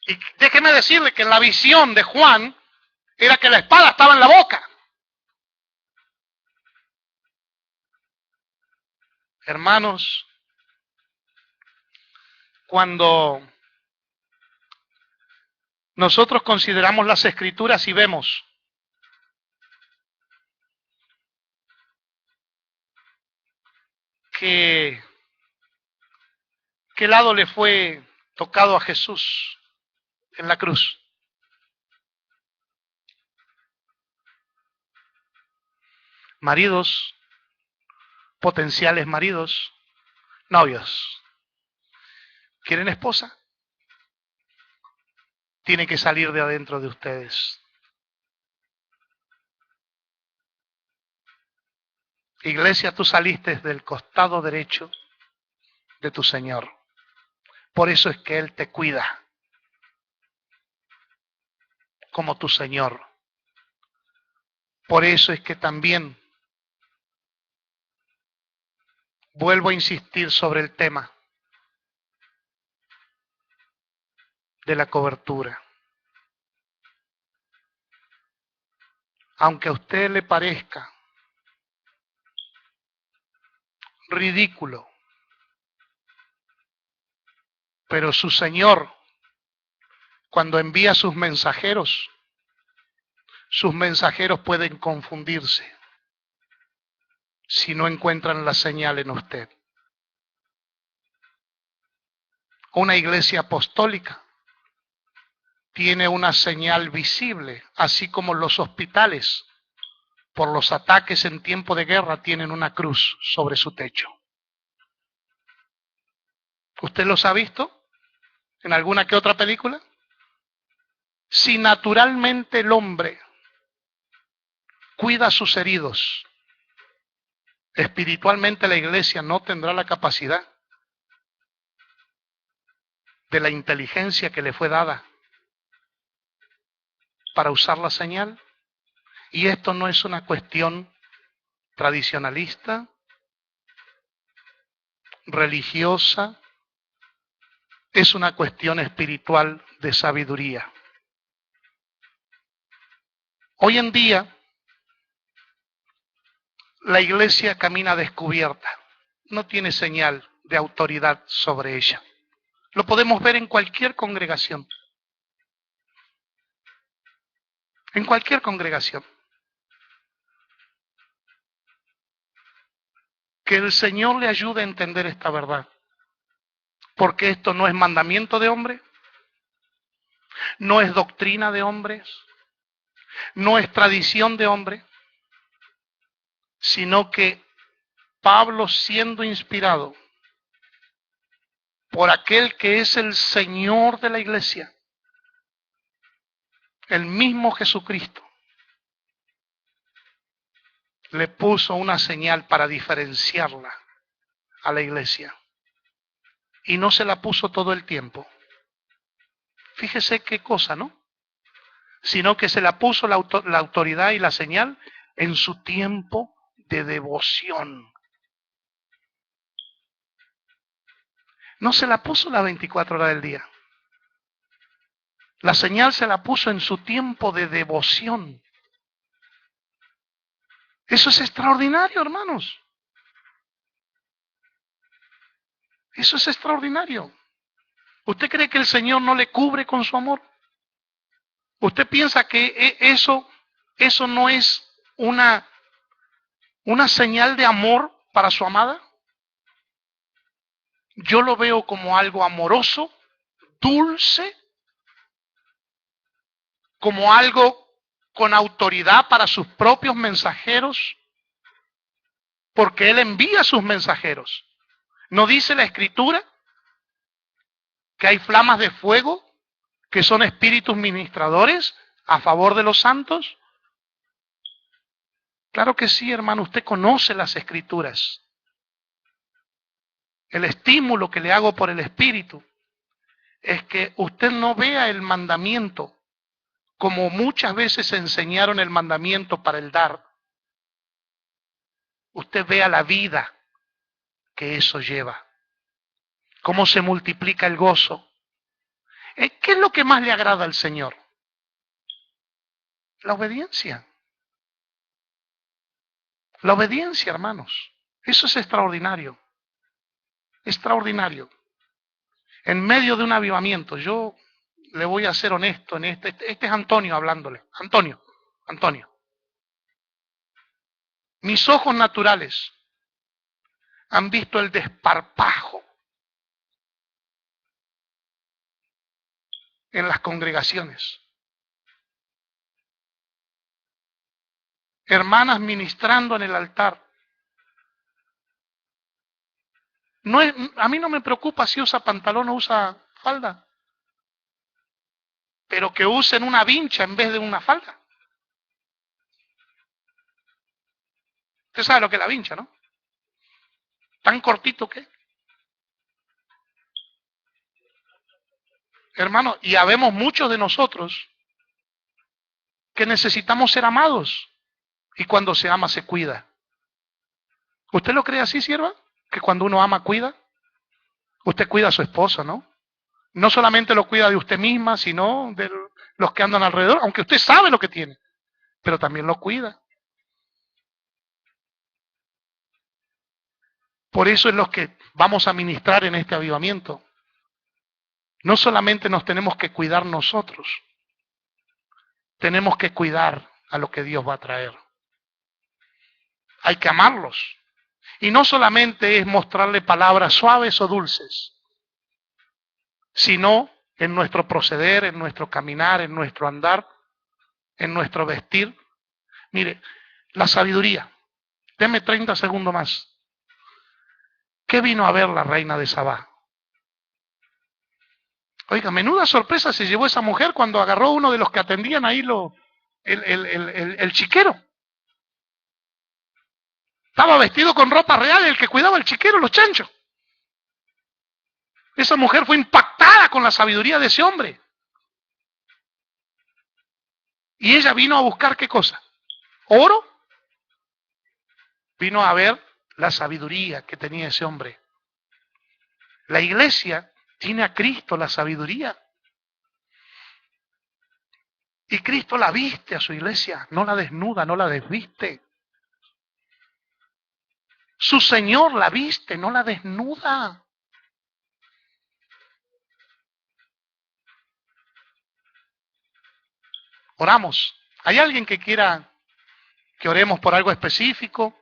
Y déjeme decirle que la visión de Juan era que la espada estaba en la boca. Hermanos, cuando nosotros consideramos las Escrituras y vemos qué lado le fue tocado a Jesús en la cruz. Maridos, potenciales maridos, novios, ¿quieren esposa? Tiene que salir de adentro de ustedes. Iglesia, tú saliste del costado derecho de tu Señor. Por eso es que Él te cuida como tu Señor. Por eso es que también vuelvo a insistir sobre el tema de la cobertura. aunque a usted le parezca ridículo, pero su Señor, cuando envía sus mensajeros pueden confundirse si no encuentran la señal en usted. Una iglesia apostólica tiene una señal visible, así como los hospitales, por los ataques en tiempo de guerra, tienen una cruz sobre su techo. ¿Usted los ha visto en alguna que otra película? Si naturalmente el hombre cuida a sus heridos, espiritualmente la iglesia no tendrá la capacidad de la inteligencia que le fue dada para usar la señal. Y esto no es una cuestión tradicionalista, religiosa, es una cuestión espiritual de sabiduría. Hoy en día, la iglesia camina descubierta, no tiene señal de autoridad sobre ella. Lo podemos ver en cualquier congregación. En cualquier congregación. Que el Señor le ayude a entender esta verdad. Porque esto no es mandamiento de hombre, no es doctrina de hombres, no es tradición de hombre, sino que Pablo, siendo inspirado por aquel que es el Señor de la iglesia, el mismo Jesucristo, le puso una señal para diferenciarla a la iglesia. Y no se la puso todo el tiempo. Fíjese qué cosa, ¿no? Sino que se la puso la autoridad y la señal en su tiempo de devoción. No se la puso las 24 horas del día. La señal se la puso en su tiempo de devoción. Eso es extraordinario, hermanos. Eso es extraordinario. ¿Usted cree que el Señor no le cubre con su amor? ¿Usted piensa que eso no es una señal de amor para su amada? Yo lo veo como algo amoroso, dulce, como algo con autoridad para sus propios mensajeros, porque Él envía sus mensajeros. ¿No dice la Escritura que hay flamas de fuego que son espíritus ministradores a favor de los santos? Claro que sí, hermano, usted conoce las Escrituras. El estímulo que le hago por el Espíritu es que usted no vea el mandamiento como muchas veces enseñaron el mandamiento para el dar. Usted vea la vida que eso lleva, cómo se multiplica el gozo. ¿Qué es lo que más le agrada al Señor? La obediencia. La obediencia, hermanos. Eso es extraordinario. Extraordinario. En medio de un avivamiento, yo le voy a ser honesto en este es Antonio hablándole. Antonio. Mis ojos naturales han visto el desparpajo en las congregaciones. Hermanas ministrando en el altar. A mí no me preocupa si usa pantalón o usa falda, pero que usen una vincha en vez de una falda. Usted sabe lo que es la vincha, ¿no? Tan cortito que. Hermano, y habemos muchos de nosotros que necesitamos ser amados. Y cuando se ama, se cuida. ¿Usted lo cree así, sierva? Que cuando uno ama, cuida. Usted cuida a su esposo, ¿no? No solamente lo cuida de usted misma, sino de los que andan alrededor, aunque usted sabe lo que tiene. pero también lo cuida. Por eso es lo que vamos a ministrar en este avivamiento. No solamente nos tenemos que cuidar nosotros, tenemos que cuidar a lo que Dios va a traer. Hay que amarlos. Y no solamente es mostrarle palabras suaves o dulces, sino en nuestro proceder, en nuestro caminar, en nuestro andar, en nuestro vestir. Mire, la sabiduría. Deme 30 segundos más. ¿Qué vino a ver la reina de Sabá? Oiga, menuda sorpresa se llevó esa mujer cuando agarró uno de los que atendían ahí el chiquero. Estaba vestido con ropa real, el que cuidaba el chiquero, los chanchos. Esa mujer fue impactada con la sabiduría de ese hombre. Y ella vino a buscar ¿qué cosa? ¿Oro? Vino a ver la sabiduría que tenía ese hombre. La iglesia tiene a Cristo, la sabiduría. Y Cristo la viste a su iglesia, no la desnuda, no la desviste. Su Señor la viste, no la desnuda. Oramos. ¿Hay alguien que quiera que oremos por algo específico?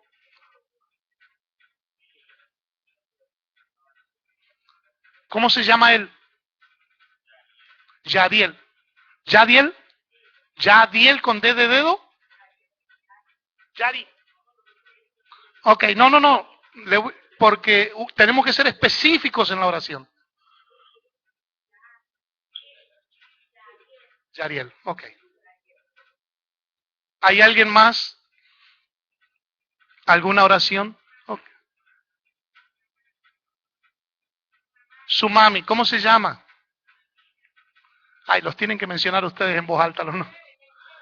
¿Cómo se llama él? Yadiel. ¿Yadiel? ¿Yadiel con D de dedo? Yari. Ok, no. Porque tenemos que ser específicos en la oración. Yariel, ok. ¿Hay alguien más? ¿Alguna oración? Okay. Su mami, ¿cómo se llama? Ay, los tienen que mencionar ustedes en voz alta, los no.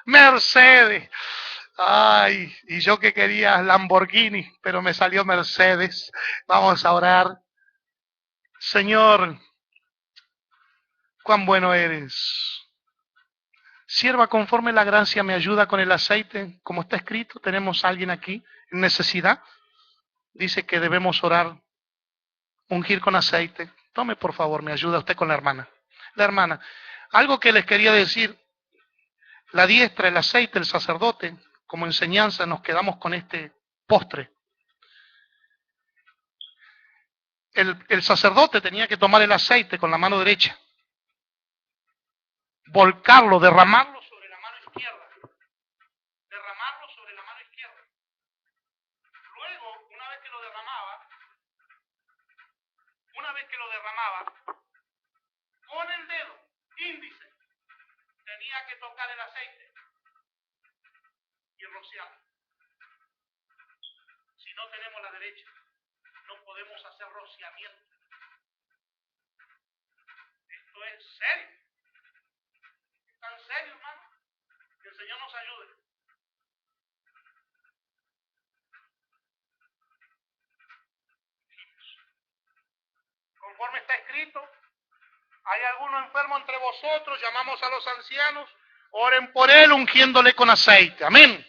Mercedes. Ay, y yo que quería Lamborghini, pero me salió Mercedes. Vamos a orar. Señor, cuán bueno eres. Sierva, conforme la gracia me ayuda con el aceite, como está escrito, tenemos a alguien aquí en necesidad. Dice que debemos orar, ungir con aceite. Tome, por favor, me ayuda usted con la hermana. La hermana. Algo que les quería decir, la diestra, el aceite, el sacerdote, como enseñanza nos quedamos con este postre. El sacerdote tenía que tomar el aceite con la mano derecha, volcarlo, derramarlo sobre la mano izquierda. Derramarlo sobre la mano izquierda. Luego, una vez que lo derramaba, con el dedo índice, tenía que tocar el aceite y rociarlo. Si no tenemos la derecha, no podemos hacer rociamiento. Esto es serio. Es tan serio, hermano, que el Señor nos ayude. Conforme está escrito, hay alguno enfermo entre vosotros, llamamos a los ancianos, oren por él ungiéndole con aceite. Amén.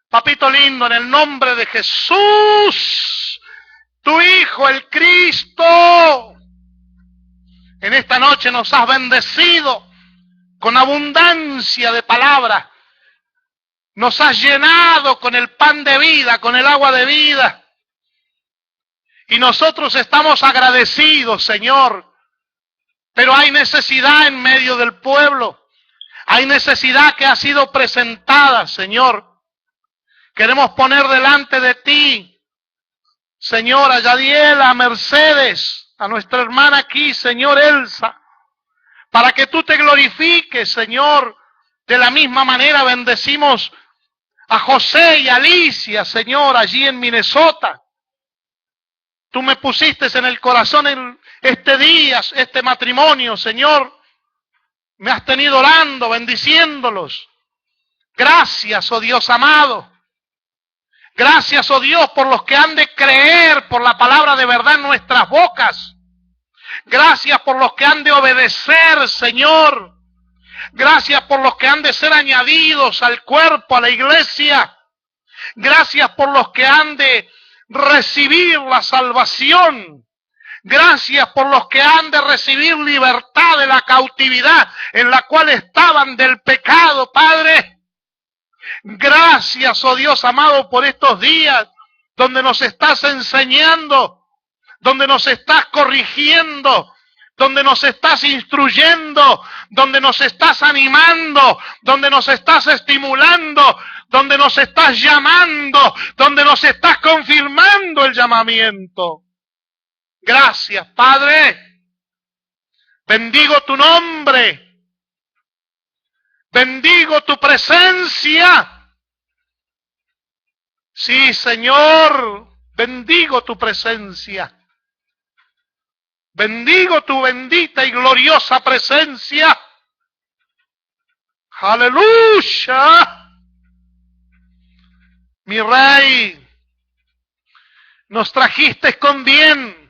Papito lindo, en el nombre de Jesús, tu Hijo, el Cristo, en esta noche nos has bendecido con abundancia de palabra. Nos has llenado con el pan de vida, con el agua de vida. Y nosotros estamos agradecidos, Señor. Pero hay necesidad en medio del pueblo. Hay necesidad que ha sido presentada, Señor. Queremos poner delante de ti, Señor, a Yadiel, a Mercedes, a nuestra hermana aquí, Señor Elsa, para que tú te glorifiques, Señor. De la misma manera bendecimos a José y Alicia, Señor, allí en Minnesota. Tú me pusiste en el corazón este día, este matrimonio, Señor. Me has tenido orando, bendiciéndolos. Gracias, oh Dios amado. Gracias, oh Dios, por los que han de creer por la palabra de verdad en nuestras bocas. Gracias por los que han de obedecer, Señor. Gracias por los que han de ser añadidos al cuerpo, a la iglesia. Gracias por los que han de recibir la salvación. Gracias por los que han de recibir libertad de la cautividad en la cual estaban del pecado, Padre. Gracias, oh Dios amado, por estos días donde nos estás enseñando, donde nos estás corrigiendo, donde nos estás instruyendo, donde nos estás animando, donde nos estás estimulando, donde nos estás llamando, donde nos estás confirmando el llamamiento. Gracias, Padre. Bendigo tu nombre. Bendigo tu presencia. Sí, Señor, bendigo tu presencia. Bendigo tu bendita y gloriosa presencia. Aleluya. Mi Rey, nos trajiste con bien.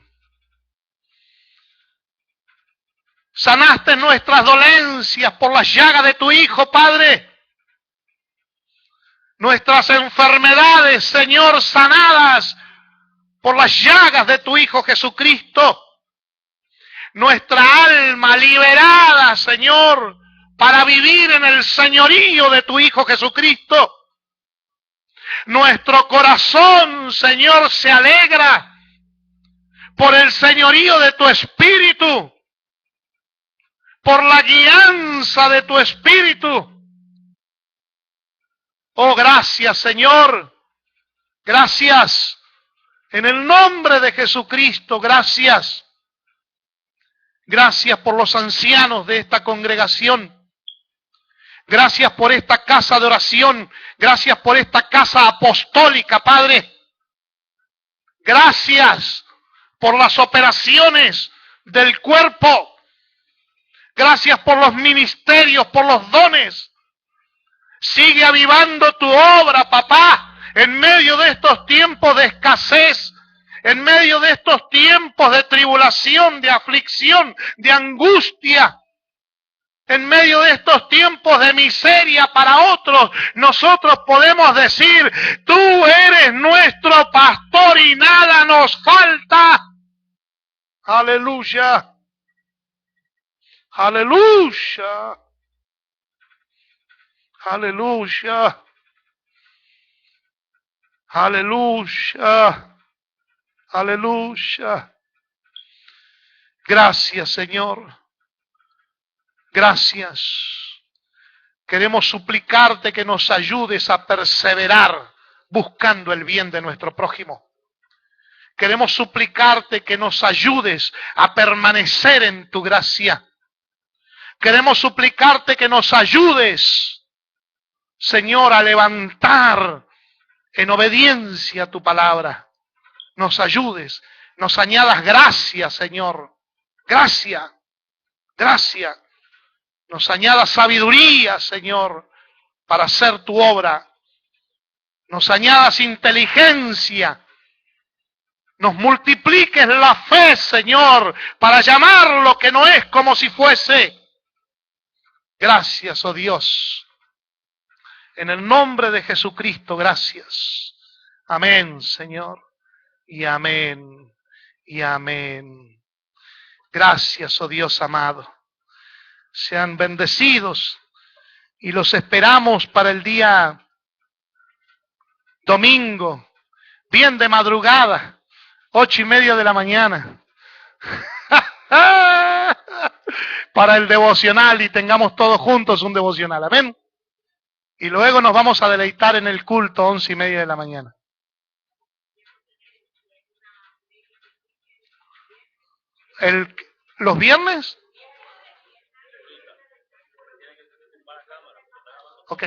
Sanaste nuestras dolencias por las llagas de tu Hijo, Padre. Nuestras enfermedades, Señor, sanadas por las llagas de tu Hijo Jesucristo. Nuestra alma liberada, Señor, para vivir en el señorío de tu Hijo Jesucristo. Nuestro corazón, Señor, se alegra por el señorío de tu Espíritu, por la guianza de tu Espíritu. Oh, gracias, Señor. Gracias. En el nombre de Jesucristo, gracias. Gracias por los ancianos de esta congregación. Gracias por esta casa de oración. Gracias por esta casa apostólica, Padre. Gracias por las operaciones del cuerpo. Gracias por los ministerios, por los dones. Sigue avivando tu obra, papá, en medio de estos tiempos de escasez, en medio de estos tiempos de tribulación, de aflicción, de angustia, en medio de estos tiempos de miseria para otros. Nosotros podemos decir, tú eres nuestro pastor y nada nos falta. Aleluya. Aleluya. Aleluya. Aleluya. Aleluya. Gracias, Señor. Gracias. Queremos suplicarte que nos ayudes a perseverar buscando el bien de nuestro prójimo. Queremos suplicarte que nos ayudes a permanecer en tu gracia. Queremos suplicarte que nos ayudes, Señor, a levantar en obediencia a tu palabra. Nos ayudes, nos añadas gracia, Señor. Gracia, gracia. Nos añadas sabiduría, Señor, para hacer tu obra. Nos añadas inteligencia. Nos multipliques la fe, Señor, para llamar lo que no es como si fuese. Gracias, oh Dios. En el nombre de Jesucristo, gracias. Amén, Señor. Y amén. Y amén. Gracias, oh Dios amado. Sean bendecidos y los esperamos para el día domingo, bien de madrugada, 8:30 de la mañana. Para el devocional y tengamos todos juntos un devocional. Amén. Y luego nos vamos a deleitar en el culto 11:30 de la mañana. ¿Los viernes? Ok.